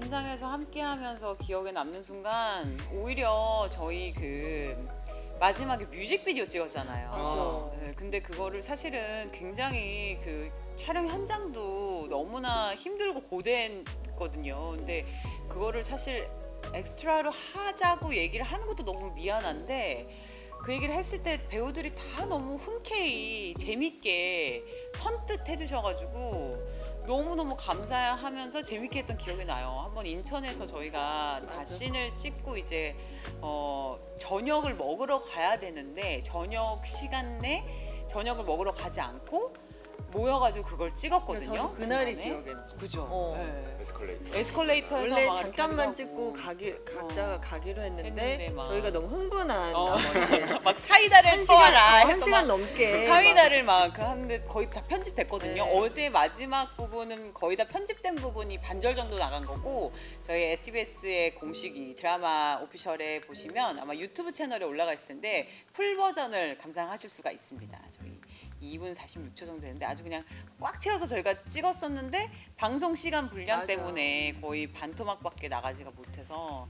S1: 현장에서 함께하면서 기억에 남는 순간 오히려 저희 그 마지막에 뮤직비디오 찍었잖아요.
S2: 그렇죠.
S1: 네, 근데 그거를 사실은 굉장히 그 촬영 현장도 너무나 힘들고 고된,거든요. 근데 그거를 사실 엑스트라로 하자고 얘기를 하는 것도 너무 미안한데 그 얘기를 했을 때 배우들이 다 너무 흔쾌히 재밌게 선뜻 해주셔가지고 너무너무 감사하면서 재밌게 했던 기억이 나요. 한번 인천에서 저희가 다
S2: 맞아.
S1: 씬을 찍고 이제 저녁을 먹으러 가야 되는데 저녁 시간 내 저녁을 먹으러 가지 않고 모여가지고 그걸 찍었거든요.
S2: 저도 그날이
S1: 중간에.
S2: 기억에 나요.
S1: 그죠.
S2: 어.
S1: 네.
S3: 에스컬레이터.
S1: 에스컬레이터에서
S2: 원래
S1: 막
S2: 잠깐만
S1: 이렇게
S2: 찍고 각자가 가기로
S1: 했는데
S2: 했는데
S1: 막.
S2: 저희가 너무 흥분한
S1: 어.
S2: 나머지
S1: 막 사이다를
S2: 한
S1: 써와라
S2: 시간,
S1: 해서
S2: 한 시간
S1: 막
S2: 넘게
S1: 사이다를 막 하는데 거의 다 편집됐거든요.
S2: 네.
S1: 어제 마지막 부분은 거의 다 편집된 부분이 반절 정도 나간 거고 저희 SBS의 공식이 드라마 오피셜에 보시면 아마 유튜브 채널에 올라가 있을 텐데 풀 버전을 감상하실 수가 있습니다. 저희 2분 46초 정도 되는데 아주 그냥 꽉 채워서 저희가 찍었었는데 방송 시간 분량
S2: 맞아.
S1: 때문에 거의 반토막밖에 나가지가 못해서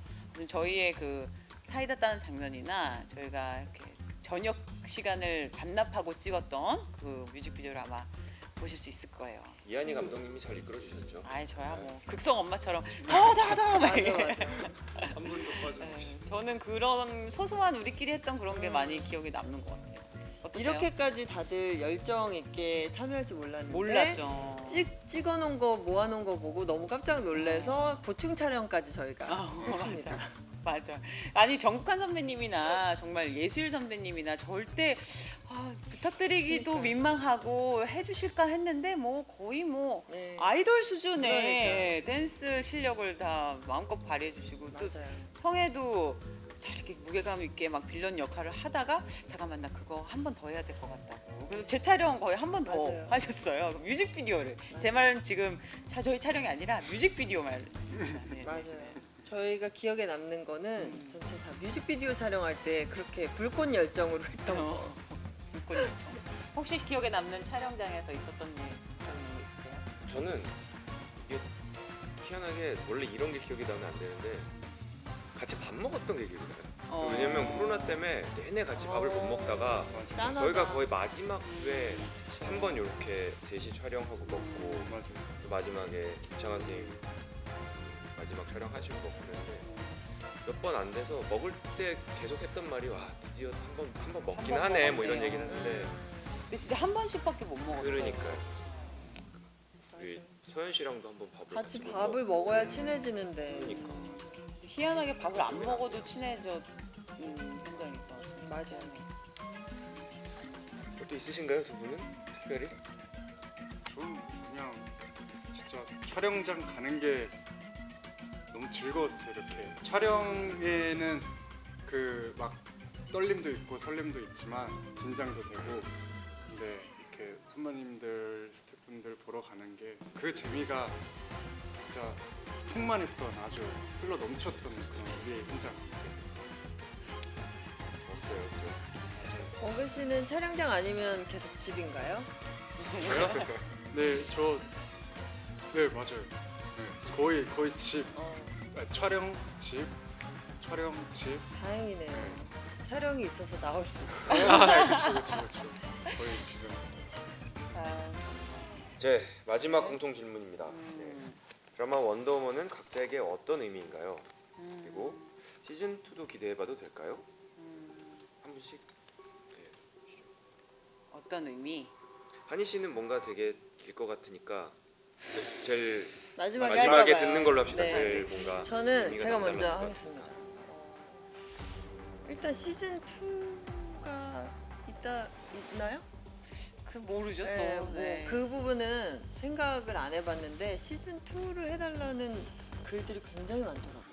S1: 저희의 그 사이다 따는 장면이나 저희가 이렇게 저녁 시간을 반납하고 찍었던 그 뮤직비디오를 아마 보실 수 있을 거예요.
S3: 이한희 감독님이 잘 이끌어 주셨죠.
S1: 아이 저야 뭐 극성 엄마처럼 더더더 막
S2: 맞아
S1: 이렇게.
S2: 맞아.
S4: 한 번도 빠짐없이.
S1: 네, 저는 그런 소소한 우리끼리 했던 그런 게 많이 기억에 남는 것 같아요. 어떠세요?
S2: 이렇게까지 다들 열정 있게 참여할 줄 몰랐는데
S1: 몰랐죠.
S2: 찍어놓은 거 모아놓은 거 보고 너무 깜짝 놀라서 보충 촬영까지 저희가 했습니다.
S1: 맞아. 아니 정국한 선배님이나 정말 예술 선배님이나 절대 부탁드리기도
S2: 그러니까요.
S1: 민망하고 해주실까 했는데 뭐 거의 뭐
S2: 네.
S1: 아이돌 수준의 댄스 실력을 다 마음껏 발휘해주시고 또
S2: 맞아요.
S1: 성에도 잘 이렇게 무게감 있게 막 빌런 역할을 하다가 잠깐만 나 그거 한 번 더 해야 될 것 같다고. 그래서 제 촬영 거의 한 번 더
S2: 맞아요.
S1: 하셨어요. 뮤직비디오를. 제 말은 지금 저희 촬영이 아니라 뮤직비디오 말입니다. 네.
S2: 맞아요. 저희가 기억에 남는 거는 전체 다 뮤직비디오 촬영할 때 그렇게 불꽃 열정으로 했던 거.
S1: 불꽃 열정. 혹시 기억에 남는 촬영장에서 있었던 일 그런 거 있어요?
S3: 저는 이게 희한하게 원래 이런 게 기억이 나면 안 되는데 같이 밥 먹었던 게 기억이 나요. 왜냐면 코로나 때문에 내내 같이 밥을 못 먹다가
S2: 짠하다.
S3: 저희가 거의 마지막 주에 한 번 이렇게 셋이 촬영하고 먹고
S4: 맞아요.
S3: 또 마지막에 김창완 선생님 마지막 촬영하시고 먹고 그랬는데 몇 번 안 돼서 먹을 때 계속 했던 말이 와 드디어 한 번 먹긴
S1: 번
S3: 하네 뭐
S1: 먹었네요.
S3: 이런 얘기를 했는데
S1: 근데 진짜 한 번씩밖에 못 먹었어요.
S3: 그러니까요. 우리
S2: 맞아요.
S3: 서현 씨랑도 한번 밥을
S2: 같이
S3: 못
S2: 밥을
S3: 먹고.
S2: 먹어야 친해지는데.
S3: 그러니까.
S1: 희한하게 밥을 안 먹어도 친해져 현장이죠. 진짜.
S2: 맞아요.
S3: 또 있으신가요 두 분은 특별히?
S4: 좀 그냥 진짜 촬영장 가는 게 너무 즐거웠어요. 이렇게 촬영에는 그 막 떨림도 있고 설렘도 있지만 긴장도 되고 근데 이렇게 선배님들 스태프분들 보러 가는 게 그 재미가 진짜 풍만했던 아주 흘러 넘쳤던 그런 우리의 현장.
S3: 좋았어요, 그죠?
S2: 원근 씨는 촬영장 아니면 계속 집인가요?
S4: 저요? 네 맞아요. 네, 거의 집 촬영 집
S2: 다행이네요.
S4: 네.
S2: 촬영이 있어서 나올 수 있어요.
S4: 그렇죠. 거의 지금
S3: 제 마지막 공통 질문입니다. 네. 드라마 원더우먼은 각자에게 어떤 의미인가요? 그리고 시즌 2도 기대해봐도 될까요? 한 분씩. 네, 보시죠.
S1: 어떤 의미?
S3: 한희 씨는 뭔가 되게 길 것 같으니까 제일
S2: 마지막에
S3: 마지막에
S2: 할까 봐요.
S3: 듣는 걸로 합시다.
S2: 네.
S3: 제일 뭔가
S2: 저는
S3: 의미가
S2: 제가 먼저
S3: 남달랐을 것
S2: 하겠습니다.
S3: 같으니까.
S2: 일단 시즌 2가 있나요?
S1: 그 모르죠
S2: 네,
S1: 또. 네.
S2: 그 부분은 생각을 안 해봤는데 시즌 2를 해달라는 글들이 굉장히 많더라고요.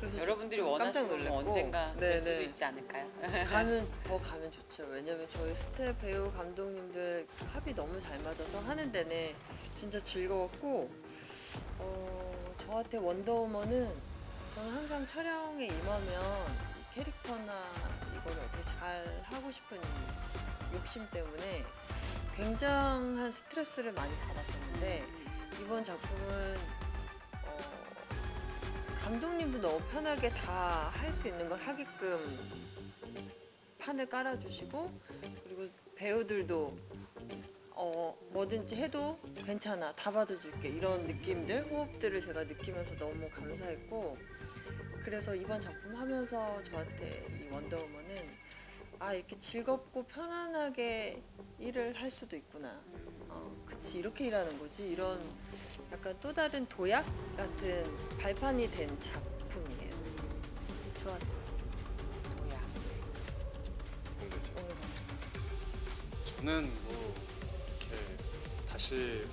S2: 그래서
S1: 여러분들이
S2: 좀 깜짝
S1: 원하시는 거
S2: 놀랐고.
S1: 언젠가 될 수도
S2: 네네.
S1: 있지 않을까요?
S2: 가면 좋죠. 왜냐면 저희 스텝 배우 감독님들 합이 너무 잘 맞아서 하는 데는 진짜 즐거웠고 저한테 원더우먼은 저는 항상 촬영에 임하면 이 캐릭터나 이걸 어떻게 잘 하고 싶은 이 욕심 때문에 굉장한 스트레스를 많이 받았었는데 이번 작품은 감독님도 너무 편하게 다 할 수 있는 걸 하게끔 판을 깔아주시고 그리고 배우들도 뭐든지 해도 괜찮아 다 받아줄게 이런 느낌들 호흡들을 제가 느끼면서 너무 감사했고 그래서 이번 작품 하면서 저한테 이 원더우먼은 이렇게 즐겁고 편안하게 일을 할 수도 있구나 그치 이렇게 일하는 거지 이런 약간 또 다른 도약 같은 발판이 된 작품이에요. 좋았어요.
S1: 도야.
S4: 저는 뭐 이렇게 다시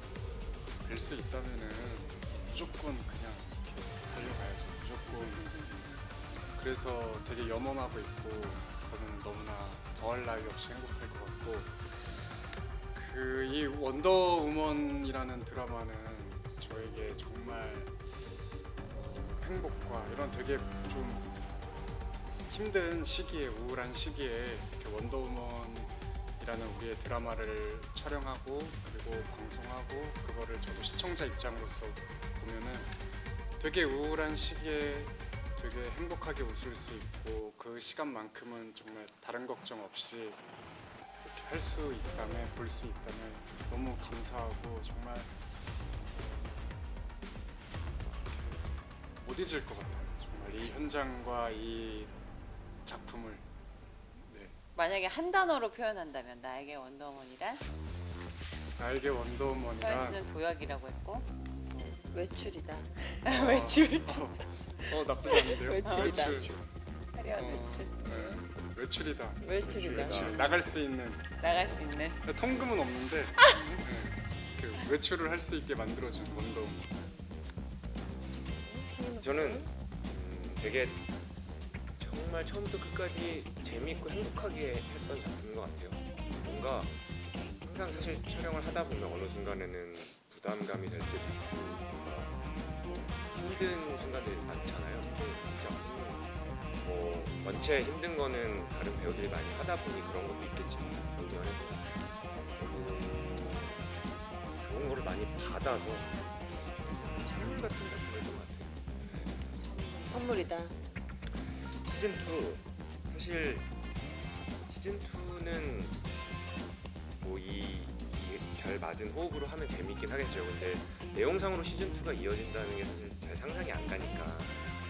S4: 뵐 수 있다면은 무조건 그냥 이렇게 달려가야죠. 무조건. 그래서 되게 염원하고 있고 그거는 너무나 더할 나위 없이 행복할 것 같고 이 원더우먼이라는 드라마는 저에게 정말 행복과 이런 되게 좀 힘든 시기에 우울한 시기에 이렇게 원더우먼이라는 우리의 드라마를 촬영하고 그리고 방송하고 그거를 저도 시청자 입장으로서 보면은 되게 우울한 시기에 되게 행복하게 웃을 수 있고 그 시간만큼은 정말 다른 걱정 없이 이렇게 할 수 있다면 볼 수 있다면 너무 감사하고 정말 못 잊을 것 같아요. 정말 이 현장과 이 작품을
S1: 만약에 한 단어로 표현한다면 나에게 원더우먼이란?
S4: 나에게
S1: 서현
S4: 원더우먼이란
S1: 씨는 도약이라고 했고
S2: 외출이다.
S1: 외출.
S4: 나쁘지 않은데요.
S2: 외출이다.
S4: 외출.
S1: 화려한 외출.
S4: 외출이다.
S2: 외출이다.
S4: 외출. 나갈 수 있는
S1: 나갈 수 있는.
S4: 통금은 없는데 그 외출을 할 수 있게 만들어준 원더우먼.
S3: 저는 되게 정말 처음부터 끝까지 재미있고 행복하게 했던 작품인 것 같아요. 뭔가 항상 사실 촬영을 하다 보면 어느 순간에는 부담감이 될 때도 있고 뭔가 힘든 순간들이 많잖아요. 이 작품은 뭐 원체 힘든 거는 다른 배우들이 많이 하다 보니 그런 것도 있겠지만 여기 안에서 너무 좋은 거를 많이 받아서 선물 같은 작품이었던 것 같아요.
S2: 선물이다.
S3: 시즌 2 사실 시즌 2는 뭐 이 잘 맞은 호흡으로 하면 재미있긴 하겠죠. 근데 내용상으로 시즌 2가 이어진다는 게 사실 잘 상상이 안 가니까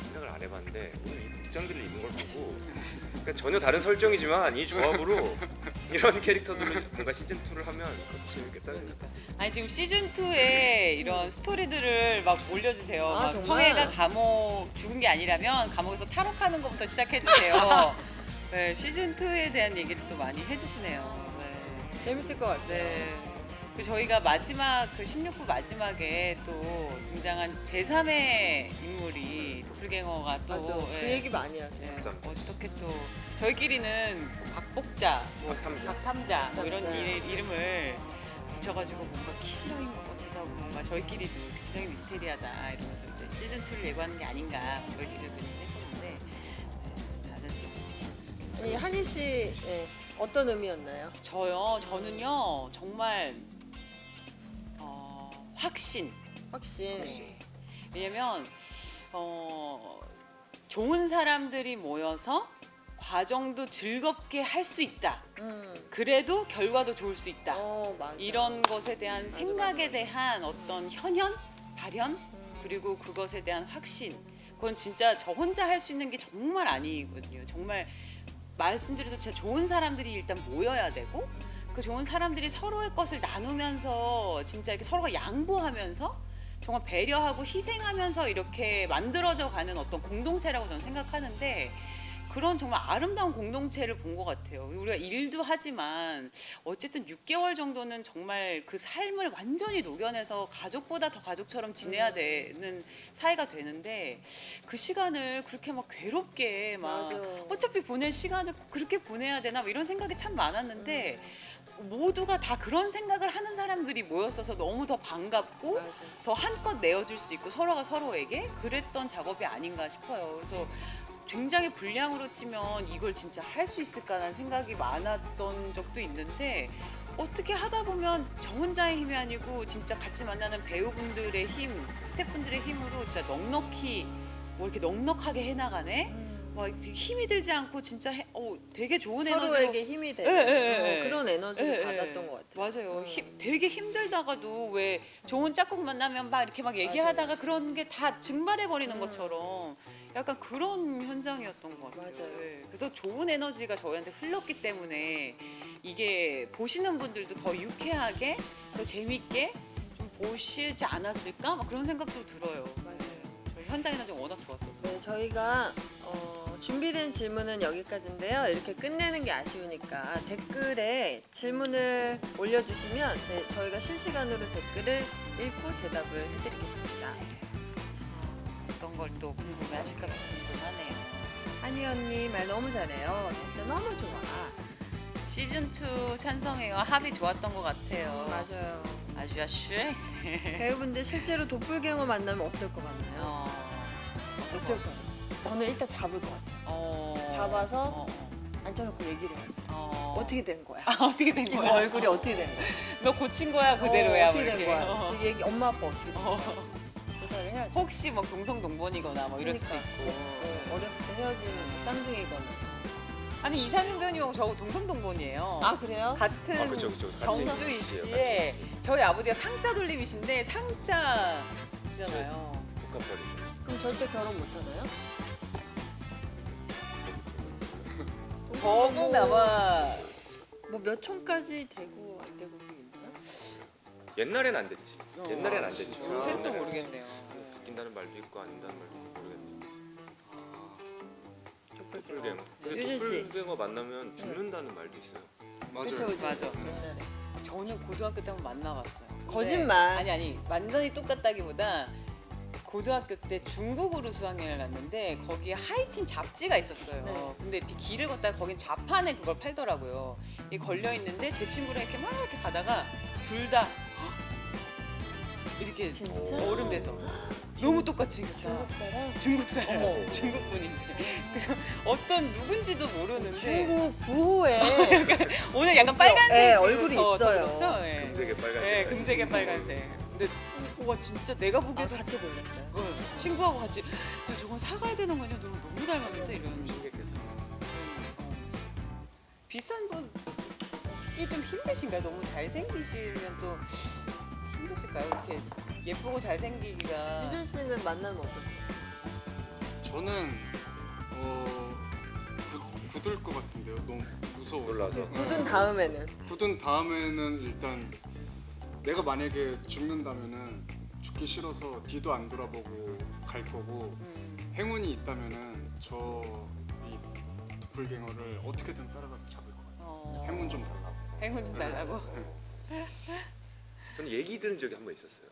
S3: 생각을 안 해봤는데 오늘 이 복장들을 입은 걸 보고 그러니까 전혀 다른 설정이지만 이 조합으로 이런 캐릭터들을 뭔가 시즌 2를 하면 그것도 재밌겠다는 생각.
S1: 아니 지금 시즌 2에 이런 스토리들을 막 올려주세요. 막
S2: 정말?
S1: 성애가 감옥 죽은 게 아니라면 감옥에서 탈옥하는 것부터 시작해주세요. 네, 시즌 2에 대한 얘기를 또 많이 해주시네요. 네.
S2: 재밌을 것 같아요.
S1: 네. 그 저희가 마지막 그 16부 마지막에 또 등장한 제3의 인물이 도플갱어가 또
S2: 맞아. 그 얘기 많이 하세요.
S1: 네,
S3: 박삼자.
S1: 어떻게 또 저희끼리는 박복자, 뭐
S3: 박삼자.
S1: 박삼자 뭐 이런
S2: 박삼자.
S1: 이름을 붙여가지고 뭔가 킬러인 것 같기도 하고 뭔가 저희끼리도 굉장히 미스테리하다 이러면서 이제 시즌 2를 예고하는 게 아닌가 저희끼리 그냥 했었는데 네, 다들 또
S2: 아니 한희 씨 어떤 의미였나요?
S1: 저는요 정말 확신.
S2: 확신.
S1: 네. 왜냐면 좋은 사람들이 모여서 과정도 즐겁게 할 수 있다. 그래도 결과도 좋을 수 있다.
S2: 맞아.
S1: 이런 것에 대한
S2: 맞아,
S1: 생각에
S2: 맞아.
S1: 대한 어떤 현현, 발현, 그리고 그것에 대한 확신. 그건 진짜 저 혼자 할 수 있는 게 정말 아니거든요. 정말 말씀드려도 진짜 좋은 사람들이 일단 모여야 되고 그 좋은 사람들이 서로의 것을 나누면서 진짜 이렇게 서로가 양보하면서 정말 배려하고 희생하면서 이렇게 만들어져 가는 어떤 공동체라고 저는 생각하는데 그런 정말 아름다운 공동체를 본 것 같아요. 우리가 일도 하지만 어쨌든 6개월 정도는 정말 그 삶을 완전히 녹여내서 가족보다 더 가족처럼 지내야 되는 사이가 되는데 그 시간을 그렇게 막 괴롭게 막
S2: 맞아.
S1: 어차피 보낼 시간을 꼭 그렇게 보내야 되나 뭐 이런 생각이 참 많았는데 모두가 다 그런 생각을 하는 사람들이 모였어서 너무 더 반갑고
S2: 맞아.
S1: 더 한껏 내어줄 수 있고 서로가 서로에게 그랬던 작업이 아닌가 싶어요. 그래서 굉장히 분량으로 치면 이걸 진짜 할 수 있을까라는 생각이 많았던 적도 있는데 어떻게 하다 보면 저 혼자의 힘이 아니고 진짜 같이 만나는 배우분들의 힘, 스태프분들의 힘으로 진짜 넉넉히 뭐 이렇게 넉넉하게 해나가네. 막 이렇게 힘이 들지 않고 진짜 되게 좋은 에너지로
S2: 서로에게 힘이 되는 그런 에너지를
S1: 예,
S2: 받았던
S1: 예.
S2: 것 같아요.
S1: 맞아요. 되게 힘들다가도 왜 좋은 짝꿍 만나면 막 이렇게 막 얘기하다가 그런 게 다 증발해 버리는 것처럼 약간 그런 현장이었던 것 같아요.
S2: 맞아요.
S1: 예. 그래서 좋은 에너지가 저희한테 흘렀기 때문에 이게 보시는 분들도 더 유쾌하게, 더 재밌게 좀 보시지 않았을까? 막 그런 생각도 들어요.
S2: 맞아요.
S1: 저희 현장 에너지 워낙 좋았어서.
S2: 네, 저희가 준비된 질문은 여기까지인데요. 이렇게 끝내는 게 아쉬우니까 댓글에 질문을 올려주시면 저희가 실시간으로 댓글을 읽고 대답을 해드리겠습니다.
S1: 어떤 걸 또 궁금해하실까 궁금하네요.
S2: 한이 언니 말 너무 잘해요. 진짜 너무 좋아.
S1: 시즌 2 찬성해요. 합이 좋았던 것 같아요.
S2: 맞아요.
S1: 아주 아쉬.
S2: 배우분들 실제로 도플갱어 만나면 어떨 것 같나요? 어떨 것 같아요? 저는 일단 잡을 것 같아요. 잡아서 앉혀놓고 얘기를 해야지. 어떻게 된 거야?
S1: 어떻게 된
S2: 이거
S1: 거야?
S2: 얼굴이 어떻게 된 거야?
S1: 너 고친 거야 그대로야.
S2: 어떻게
S1: 뭐
S2: 된
S1: 이렇게.
S2: 거야? 저 얘기 엄마 아빠 어떻게 된 거야? 조사를 해야지.
S1: 혹시 막 동성동본이거나 뭐 이럴 수도
S2: 그러니까.
S1: 있고.
S2: 어렸을 때 헤어진 쌍둥이거나.
S1: 아니 이상민 배우님하고 저 동성동본이에요.
S2: 아 그래요?
S1: 같은
S3: 아, 그쵸. 같이
S1: 경주이
S3: 있어요,
S1: 씨의 저희 아버지가 상자 돌림이신데 상자잖아요.
S3: 복합벌이.
S2: 그럼 절대 결혼 못 하나요?
S1: 저분 아마
S2: 뭐몇 촌까지 되고 안 되고 그게 있나요?
S3: 옛날엔 안 됐지. 옛날엔 안 됐죠.
S1: 요새는 또
S3: 옛날엔
S1: 모르겠네요.
S3: 바뀐다는 말도 있고 아닌다는 말도 있고 모르겠네.
S2: 도플갱어.
S3: 도플갱어.
S2: 유진 씨.
S3: 도플갱어 만나면 죽는다는 말도 있어요.
S4: 맞아요.
S2: 그쵸, 그쵸.
S1: 맞아.
S2: 옛날에.
S1: 저는 고등학교 때 한번 만나봤어요. 근데
S2: 거짓말.
S1: 아니 완전히 똑같다기보다 고등학교 때 중국으로 수학여행을 갔는데 거기에 하이틴 잡지가 있었어요.
S2: 네.
S1: 근데 이렇게 길을 걷다가 거긴 자판에 그걸 팔더라고요. 이게 걸려 있는데 제 친구랑 이렇게 막 이렇게 가다가 둘 다 이렇게
S2: 진짜?
S1: 얼음 돼서 너무 똑같이 생겼다.
S2: 중국 사람?
S1: 중국 사람,
S2: 어머.
S1: 중국 분인데 그래서 어떤 누군지도 모르는데
S2: 중국 부호에
S1: 오늘 약간 빨간색
S2: 네, 얼굴이
S1: 더
S2: 있어요.
S1: 그렇죠? 네.
S3: 금색에 빨간색.
S1: 네, 금색에 빨간색. 근데 와 진짜 내가
S2: 아,
S1: 보기에도
S2: 같이 놀랐어요.
S1: 친구하고 같이 야, 저건 사가야 되는 거냐? 너무 닮았는데 이런
S3: 신기했겠다.
S1: 경험이었어요. 비싼 분 듣기 좀 힘드신가요? 너무 잘생기시면 또 힘드실까요? 이렇게 예쁘고 잘생기기가
S2: 유준 씨는 만나면 어떨까요?
S4: 저는 굳을 것 같은데요. 너무 무서워서.
S3: 놀라서.
S2: 굳은 다음에는
S4: 굳은 다음에는 일단 내가 만약에 죽는다면은 죽기 싫어서 뒤도 안 돌아보고 갈 거고 행운이 있다면은 저 이 도플갱어를 어떻게든 따라가서 잡을 것 같아요. 행운 좀 달라고.
S1: 행운 좀 달라고.
S3: 저는 얘기 들은 적이 한 번 있었어요.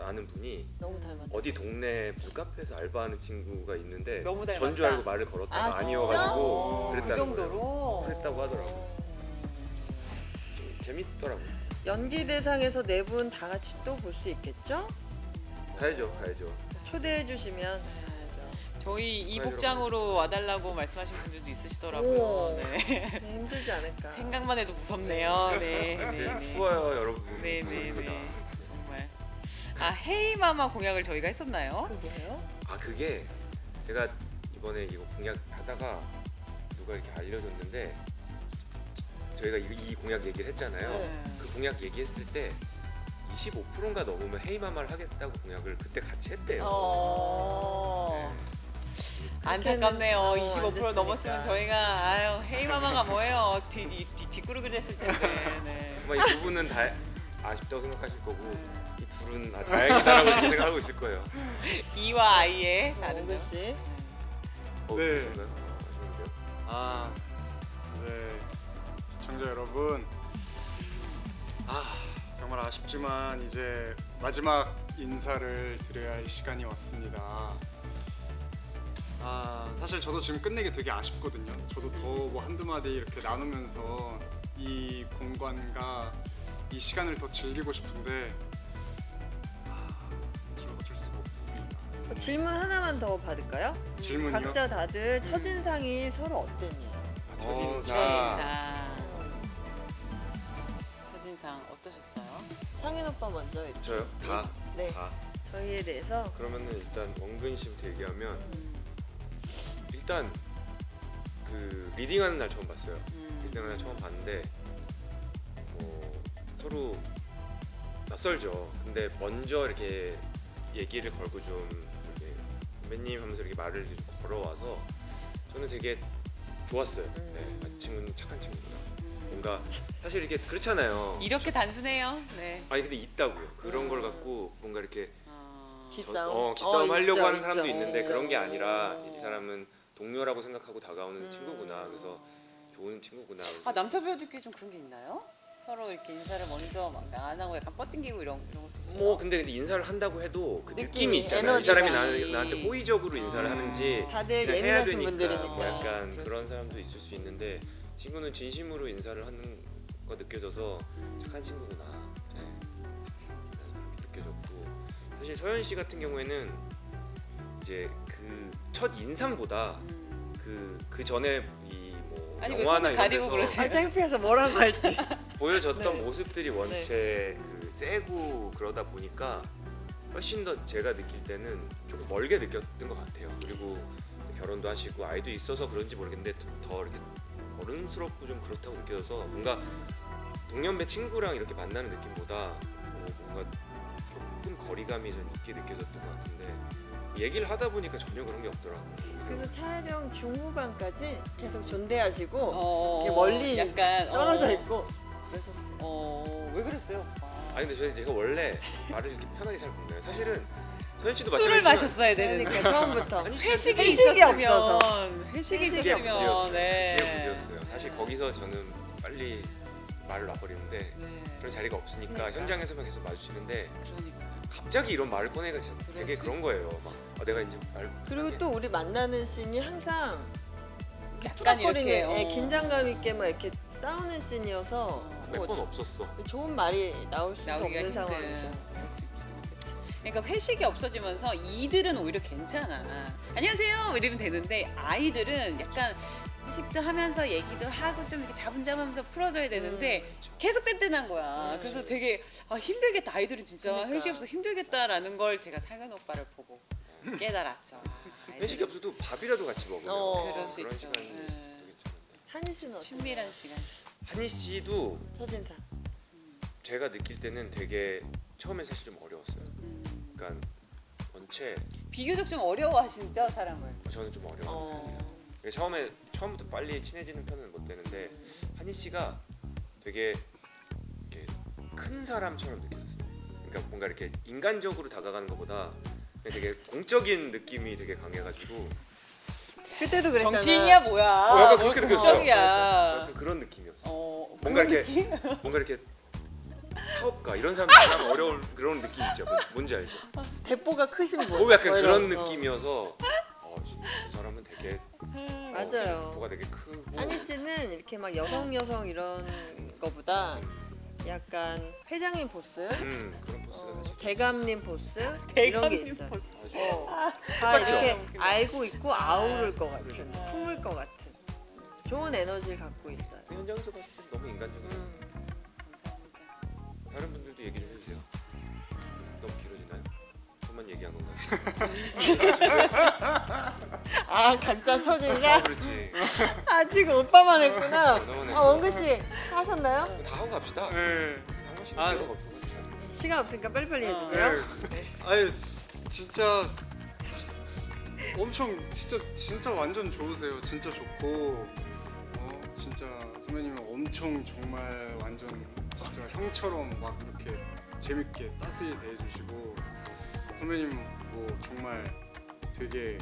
S3: 아는 분이
S2: 너무 닮았다.
S3: 어디 동네 물카페에서 알바하는 친구가 있는데
S1: 너무 닮았다.
S3: 전주 알고 말을 걸었다가
S2: 아,
S3: 아니어가지고
S1: 그
S3: 그랬다는
S1: 정도로
S3: 거예요. 그랬다고 하더라고요. 좀 재밌더라고요.
S2: 연기 대상에서 네 분 다 같이 또 볼 수 있겠죠?
S3: 가야죠.
S2: 초대해 주시면 가야죠.
S1: 저희 이
S3: 빨리
S1: 복장으로 와달라고 말씀하신 분들도 있으시더라고요.
S2: 오.
S1: 네.
S2: 힘들지 않을까?
S1: 생각만 해도 무섭네요. 네, 네,
S3: 되게
S1: 네.
S3: 추워요, 여러분.
S1: 네, 네, 네. 정말. 아 헤이마마 공약을 저희가 했었나요?
S2: 그 뭐예요?
S3: 아 그게 제가 이번에 이거 공약 하다가 누가 이렇게 알려줬는데 저희가 이 공약 얘기를 했잖아요.
S2: 네.
S3: 그 공약 얘기했을 때 25%인가 넘으면 헤이마마를 하겠다고 공약을 그때 같이 했대요.
S1: 안타깝네요.
S2: 그렇게는,
S1: 25%
S2: 안 됐으니까.
S1: 넘었으면 저희가 아유 헤이마마가 뭐예요? 뒷구르기를 했을 텐데. 네.
S3: 아마 이 두 분은 다 아쉽다고 생각하실 거고 이 둘은 다행이다라고 생각하고 있을 거예요.
S1: 이와 아이의 다른
S2: 엉글 씨.
S3: 어,
S4: 네.
S3: 그런가요?
S4: 네, 시청자 여러분, 정말 아쉽지만 이제 마지막 인사를 드려야 할 시간이 왔습니다. 사실 저도 지금 끝내기 되게 아쉽거든요. 저도 더 뭐 한두 마디 이렇게 나누면서 이 공간과 이 시간을 더 즐기고 싶은데 어쩔 수가 없습니다.
S2: 질문 하나만 더 받을까요?
S4: 질문이요?
S2: 각자 다들 첫인상이 서로 어땠니?
S3: 첫인상.
S1: 자, 첫인상 어떠셨어요?
S2: 상인 오빠 먼저 이렇게.
S3: 저요? 다?
S2: 네.
S3: 다.
S2: 저희에 대해서
S3: 그러면은 일단 원근 씨부터 얘기하면 일단 그 리딩하는 날 처음 봤어요. 리딩하는 날 처음 봤는데 서로 낯설죠. 근데 먼저 이렇게 얘기를 걸고 좀 이렇게 선배님 하면서 이렇게 말을 이렇게 좀 걸어와서 저는 되게 좋았어요. 네, 아, 친구는 착한 친구구나. 뭔가 사실 이렇게 그렇잖아요.
S1: 이렇게 단순해요. 네.
S3: 아니 근데 있다고요. 그런 걸 갖고 뭔가 이렇게
S2: 기싸움.
S3: 기싸움 하려고
S2: 있죠,
S3: 하는 사람도
S2: 있죠.
S3: 있는데 그런 게 아니라
S1: 어.
S3: 이 사람은 동료라고 생각하고 다가오는 친구구나. 그래서 좋은 친구구나. 그래서
S1: 남자 배우들끼리 좀 그런 게 있나요? 서로 이렇게 인사를 먼저 막 안 하고 약간 뻗팅기고 이런 것도 있어요.
S3: 뭐 근데 인사를 한다고 해도 그
S2: 느낌이,
S3: 느낌이 있잖아요. 이
S2: 에너지가.
S3: 사람이 나한테 호의적으로 인사를 하는지
S2: 다들
S3: 그냥 해야
S2: 예민하신
S3: 되니까
S2: 분들이니까.
S3: 뭐 약간
S2: 그럴
S3: 그런
S2: 수
S3: 사람도 있을 수 있는데 친구는 진심으로 인사를 하는 거 느껴져서 착한 친구구나. 네. 느껴졌고 사실 서현 씨 같은 경우에는 이제 그 첫 인상보다 그 전에 이 뭐
S1: 아니, 왜
S3: 영화나
S1: 손을 가리고
S3: 이런 데서
S1: 그러세요?
S2: 창피해서 뭐라고 할지.
S3: 보여졌던
S2: 네.
S3: 모습들이 원체 그 세고 그러다 보니까 훨씬 더 제가 느낄 때는 조금 멀게 느꼈던 것 같아요. 그리고 결혼도 하시고 아이도 있어서 그런지 모르겠는데 더 이렇게 어른스럽고 좀 그렇다고 느껴져서 뭔가 동년배 친구랑 이렇게 만나는 느낌보다 뭔가 조금 거리감이 좀 있게 느껴졌던 것 같은데 얘기를 하다 보니까 전혀 그런 게 없더라고요.
S2: 그래서 촬영 중후반까지 계속 존대하시고 이렇게 멀리
S1: 약간
S2: 떨어져 있고 그러셨어요.
S1: 왜 그랬어요?
S3: 아니 근데 제가 원래 말을 이렇게 편하게 잘 못해요. 사실은 서현 씨도
S1: 술을
S3: 마찬가지지만
S1: 마셨어야 되는.
S2: 그러니까 처음부터
S3: 아니,
S1: 회식이
S2: 회식이
S1: 있었으면
S2: 없어서.
S1: 회식이
S3: 그게
S1: 있었으면
S3: 문제였어요.
S1: 네.
S3: 그게 문제였어요. 사실 거기서 저는 빨리 말을 놔버리는데
S1: 네.
S3: 그런 자리가 없으니까
S2: 그러니까.
S3: 현장에서만 계속 마주치는데
S1: 그러니까.
S3: 갑자기 이런 말을 꺼내가 진짜 되게
S1: 수
S3: 그런
S1: 있어.
S3: 거예요. 막 내가 이제 말
S2: 그리고 또 우리 만나는 씬이 항상
S1: 약간
S2: 투닥거리는
S1: 이렇게,
S2: 긴장감 있게 막 이렇게 싸우는 씬이어서
S3: 몇 번 없었어.
S2: 좋은 말이 나올 수도
S1: 나오기가
S2: 없는
S1: 힘든.
S2: 상황이죠.
S1: 그럴 수 있죠. 그러니까 회식이 없어지면서 이들은 오히려 괜찮아. 안녕하세요 이러면 되는데 아이들은 약간 회식도 하면서 얘기도 하고 좀 이렇게 자분자분하면서 풀어줘야 되는데 계속 뗀뗀한 거야. 그래서 되게 힘들겠다. 아이들은 진짜
S2: 그러니까.
S1: 회식 없어 힘들겠다라는 걸 제가 상현 오빠를 보고 깨달았죠. 아이들은
S3: 회식이 없어도 밥이라도 같이 먹으면
S1: 그럴 수
S3: 그런
S1: 있죠.
S3: 시간이
S1: 네.
S3: 있어도 괜찮은데.
S2: 한희 씨는 어때요?
S1: 친밀한 시간.
S3: 한희 씨도
S2: 첫인상.
S3: 제가 느낄 때는 되게 처음엔 사실 좀 어려웠어요. 그러니까 원체
S1: 비교적 좀 어려워하시죠 사람을.
S3: 저는 좀 어려워요. 처음부터 빨리 친해지는 편은 못 되는데 한희 씨가 되게 이렇게 큰 사람처럼 느껴졌어요. 그러니까 뭔가 이렇게 인간적으로 다가가는 것보다 그냥 되게 공적인 느낌이 되게 강해가지고
S2: 그때도 그랬잖아.
S1: 정치인이야 뭐야?
S3: 약간 그렇게 느꼈어요.
S1: 공적이야.
S3: 약간 그런 느낌이었어. 뭔가
S1: 그런
S3: 이렇게
S1: 느낌?
S3: 뭔가 이렇게 사업가 이런 사람 만나면 어려운 그런 느낌 있죠. 뭔지 알죠?
S2: 대포가 크신 분.
S3: 약간
S2: 뭐
S3: 그런
S2: 이런 거.
S3: 느낌이어서 진짜 이 사람은 되게
S2: 맞아요.
S3: 보가 되게 크고
S2: 한희 씨는 이렇게 막 여성 이런 거보다 약간 회장님 보스,
S3: 그런 포스가 사실
S2: 대감님 보스 이런 게
S1: 대감님
S2: 있어.
S1: 보스.
S2: 다
S3: 똑같죠?
S2: 이렇게 알고 있고 아우를 것 같은, 품을 것 같은 좋은 에너지를 갖고 있어요.
S3: 현장에서 봤을 때 너무 인간적이에요.
S1: 감사합니다.
S3: 다른 분들도 얘기 좀 해주세요. 너무 길어지나요? 저만 얘기한 건가요?
S2: 아 각자 처지가
S3: 그렇지.
S2: 아 지금 오빠만 했구나.
S3: 너만
S2: 아
S3: 했어요.
S2: 원근 씨 하셨나요?
S3: 다 하고 갑시다.
S4: 네.
S3: 한 번씩
S4: 아,
S3: 기회가 없어.
S2: 시간 없으니까 빨리빨리 해주세요.
S4: 아유 진짜 엄청 진짜 완전 좋으세요. 진짜 좋고 진짜 선배님은 엄청 정말 완전 진짜 형처럼 막 이렇게 재밌게 따스히 대해주시고 선배님 뭐 정말 되게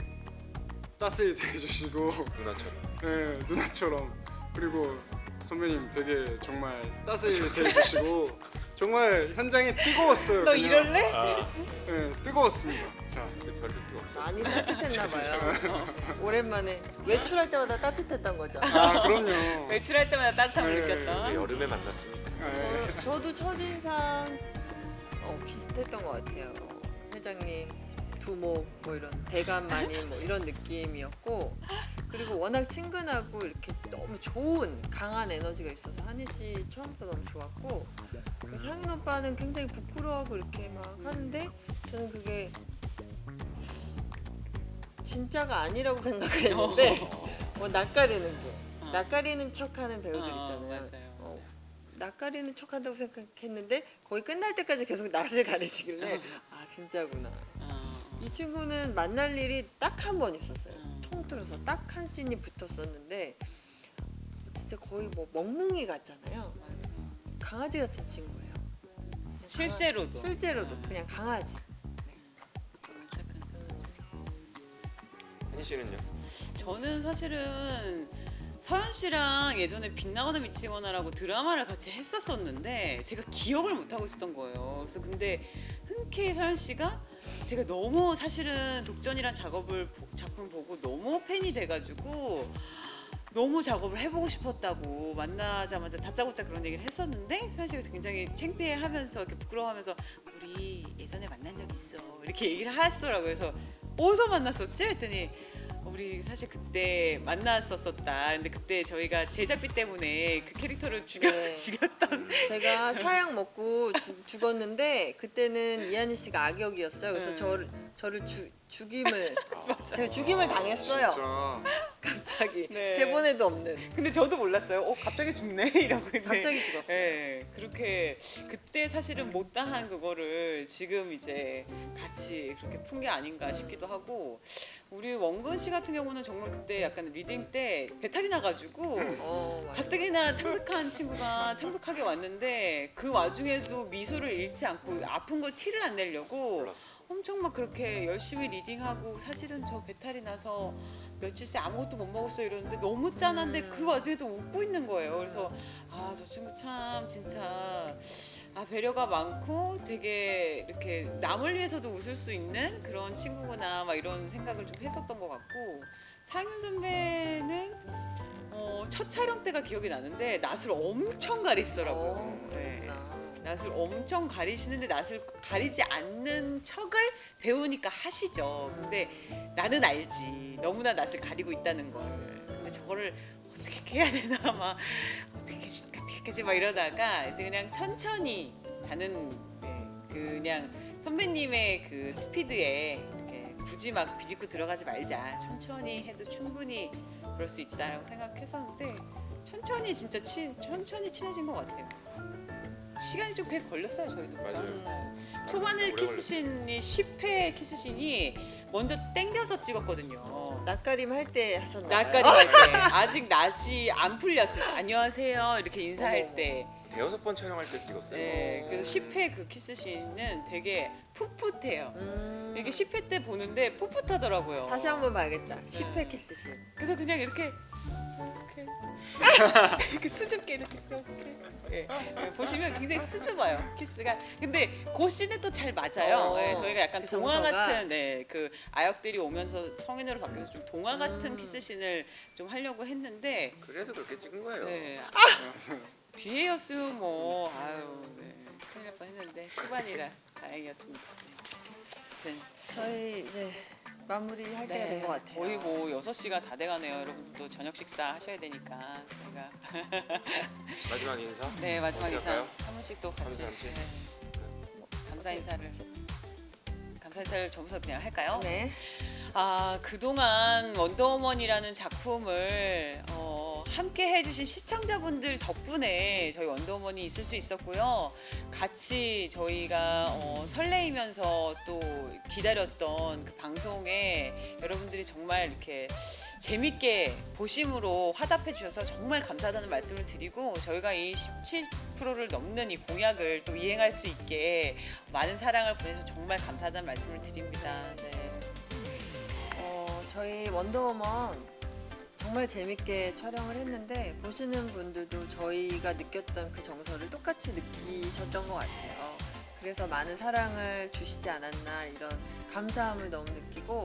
S4: 따스히 대해주시고
S3: 누나처럼.
S4: 네, 누나처럼. 그리고 선배님 되게 정말 따뜻해 주시고 정말 현장이 뜨거웠어요.
S1: 너
S4: 그냥.
S1: 이럴래?
S4: 네, 뜨거웠습니다. 자,
S3: 근데 별 느낌 없어.
S2: 많이 따뜻했나 봐요. 오랜만에 외출할 때마다 따뜻했던 거죠.
S4: 아 그럼요.
S1: 외출할 때마다 따뜻함을
S4: 네,
S1: 느꼈던.
S3: 여름에 만났으니까.
S4: 네.
S2: 저도 첫인상 비슷했던 것 같아요. 회장님 두목 뭐 이런 대감 마님 뭐 이런 느낌이었고, 그리고 워낙 친근하고 이렇게 너무 좋은 강한 에너지가 있어서 한희 씨 처음부터 너무 좋았고, 상인 오빠는 굉장히 부끄러워하고 이렇게 막 하는데 저는 그게 진짜가 아니라고 생각을 했는데 낯가리는 게 낯가리는 척하는 배우들 있잖아요.
S1: 맞아요.
S2: 낯가리는 척한다고 생각했는데 거의 끝날 때까지 계속 나를 가리시길래 아 진짜구나. 이 친구는 만날 일이 딱 한 번 있었어요. 통틀어서 딱 한 씬이 붙었었는데 진짜 거의 뭐 멍뭉이 같잖아요.
S1: 맞아.
S2: 강아지 같은 친구예요. 그냥
S1: 실제로도.
S2: 실제로도 그냥 강아지.
S1: 착한 강아지.
S3: 한희 씨는요?
S1: 저는 사실은 서현 씨랑 예전에 빛나거나 미치거나라고 드라마를 같이 했었었는데 제가 기억을 못 하고 있었던 거예요. 그래서 근데 흔쾌히 서현 씨가 제가 너무 사실은 독전이란 작품 보고 너무 팬이 돼가지고 너무 작업을 해보고 싶었다고 만나자마자 다짜고짜 그런 얘기를 했었는데 서현 씨가 굉장히 창피해하면서 이렇게 부끄러워하면서 우리 예전에 만난 적 있어 이렇게 얘기를 하시더라고요. 그래서 어디서 만났었지? 했더니 우리 사실 그때 만났었었다. 근데 그때 저희가 제작비 때문에 그 캐릭터를
S2: 네.
S1: 죽였던.
S2: 제가 사약 먹고 죽었는데 그때는 이한희 씨가 악역이었어요. 그래서
S1: 네.
S2: 저를 죽임을 제가 죽임을 당했어요.
S4: 진짜.
S2: 갑자기
S1: 네.
S2: 대본에도 없는.
S1: 근데 저도 몰랐어요. 갑자기 죽네 이러고. 근데
S2: 갑자기 죽었어요.
S1: 네, 그렇게 그때 사실은 못다한 그거를 지금 이제 같이 그렇게 푼 게 아닌가 싶기도 하고 우리 원근 씨 같은 경우는 정말 그때 약간 리딩 때 배탈이 나가지고
S2: 맞아.
S1: 가뜩이나 창백한 친구가 창백하게 왔는데 그 와중에도 미소를 잃지 않고 아픈 걸 티를 안 내려고
S3: 몰랐어.
S1: 엄청 막 그렇게 열심히 리딩하고 사실은 저 배탈이 나서 며칠 새 아무것도 못 먹었어 이러는데 너무 짠한데 그 와중에도 웃고 있는 거예요. 그래서 아 저 친구 참 진짜 배려가 많고 되게 이렇게 남을 위해서도 웃을 수 있는 그런 친구구나 막 이런 생각을 좀 했었던 것 같고 상윤 선배는 첫 촬영 때가 기억이 나는데 낯을 엄청 가리시더라고요. 네. 낯을 엄청 가리시는데 낯을 가리지 않는 척을 배우니까 하시죠. 근데 나는 알지. 너무나 낯을 가리고 있다는 걸. 근데 저거를 어떻게 해야 되나 막 어떻게 하지 막 이러다가 이제 그냥 천천히 가는 그냥 선배님의 그 스피드에 이렇게 굳이 막 비집고 들어가지 말자. 천천히 해도 충분히 그럴 수 있다라고 생각했었는데 천천히 진짜 천천히 친해진 것 같아요. 시간이 좀 꽤 걸렸어요 저희도.
S3: 맞아요.
S1: 초반에
S3: 오래
S1: 키스신이 10회 키스신이 먼저 땡겨서 찍었거든요.
S2: 낯가림 할 때 하셨나요?
S1: 낯가림 할 때 아직 낯이 안 풀렸을 때 안녕하세요 이렇게 인사할
S2: 어머.
S1: 때.
S3: 대여섯 번 촬영할 때 찍었어요.
S1: 네, 그래서 10회 그 키스신은 되게 풋풋해요. 이렇게 10회 때 보는데 풋풋하더라고요.
S2: 다시 한번 봐야겠다. 10회 키스씬.
S1: 그래서 그냥 이렇게 이렇게 수줍게 이렇게 예, 보시면 굉장히 수줍어요 키스가. 근데 그 씬에 또 잘 맞아요. 예, 저희가 약간
S2: 그
S1: 동화
S2: 정서가.
S1: 같은 그 아역들이 오면서 성인으로 바뀌어서 좀 동화 같은 키스 씬을 좀 하려고 했는데
S3: 그래서 그렇게 찍은 거예요.
S1: 네. 뒤에였으면 뭐 아유 네. 큰일 날 뻔했는데 초반이라 다행이었습니다. 네.
S2: 저희 이제 마무리할 때가 된 것 같아요.
S1: 거의 뭐 6시가 다 돼가네요. 여러분들도 저녁 식사 하셔야 되니까 저희가
S3: 마지막 인사.
S1: 네 마지막
S3: 어떻게
S1: 인사
S3: 할까요?
S1: 한 분씩 또 같이
S3: 감사,
S1: 네. 감사 인사를 저부터 그냥 할까요?
S2: 네.
S1: 그동안 원더우먼이라는 작품을 함께 해주신 시청자분들 덕분에 저희 원더우먼이 있을 수 있었고요. 같이 저희가 설레이면서 또 기다렸던 그 방송에 여러분들이 정말 이렇게 재밌게 보심으로 화답해 주셔서 정말 감사하다는 말씀을 드리고 저희가 이 17%를 넘는 이 공약을 또 이행할 수 있게 많은 사랑을 보내주셔서 정말 감사하다는 말씀을 드립니다. 네.
S2: 저희 원더우먼 정말 재밌게 촬영을 했는데 보시는 분들도 저희가 느꼈던 그 정서를 똑같이 느끼셨던 것 같아요. 그래서 많은 사랑을 주시지 않았나 이런 감사함을 너무 느끼고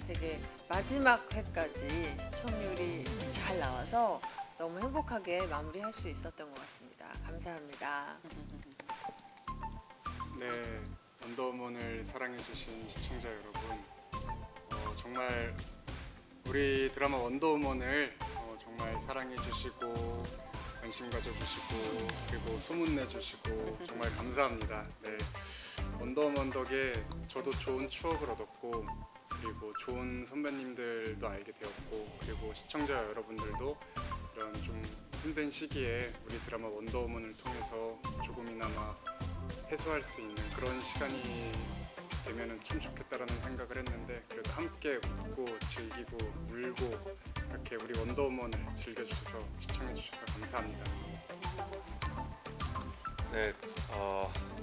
S2: 되게 마지막 회까지 시청률이 잘 나와서 너무 행복하게 마무리할 수 있었던 것 같습니다. 감사합니다.
S4: 네, 원더우먼을 사랑해주신 시청자 여러분, 정말 우리 드라마 원더우먼을 정말 사랑해주시고 관심 가져주시고 그리고 소문내주시고 정말 감사합니다. 네, 원더우먼 덕에 저도 좋은 추억을 얻었고 그리고 좋은 선배님들도 알게 되었고 그리고 시청자 여러분들도 이런 좀 힘든 시기에 우리 드라마 원더우먼을 통해서 조금이나마 해소할 수 있는 그런 시간이 되면은 참 좋겠다라는 생각을 했는데 그래도 함께 웃고 즐기고 울고 이렇게 우리 원더우먼을 즐겨주셔서 시청해주셔서 감사합니다.
S3: 네,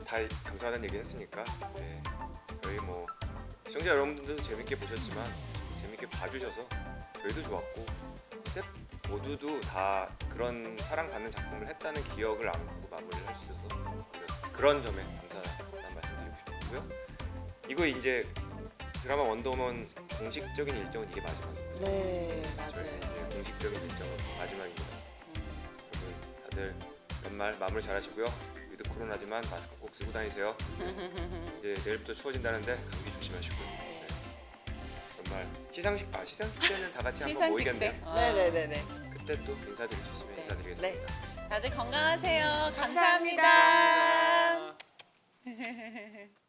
S3: 다 감사하다는 얘기 했으니까 네, 저희 뭐 시청자 여러분들도 재밌게 보셨지만 재밌게 봐주셔서 저희도 좋았고 근데 모두도 다 그런 사랑받는 작품을 했다는 기억을 안고 마무리를 할 수 있어서 그런 점에 감사하다는 말씀드리고 싶고요. 이거 이제 드라마 원더우먼 공식적인 일정은 이게 마지막입니다.
S2: 네,
S3: 저희
S2: 맞아요.
S3: 이제 공식적인 일정은 마지막입니다. 여러분 다들 연말 마무리 잘하시고요. 위드 코로나지만 마스크 꼭 쓰고 다니세요. 이제 내일부터 추워진다는데 감기 조심하시고요. 네. 연말 시상식 때는 다 같이 한번
S1: 시상식
S3: 모이겠네요.
S1: 때.
S2: 네네네네.
S3: 그때 또 인사드릴 수 있으면
S1: 네.
S3: 인사드리겠습니다.
S1: 다들 건강하세요.
S2: 감사합니다.
S1: 감사합니다.
S4: 감사합니다.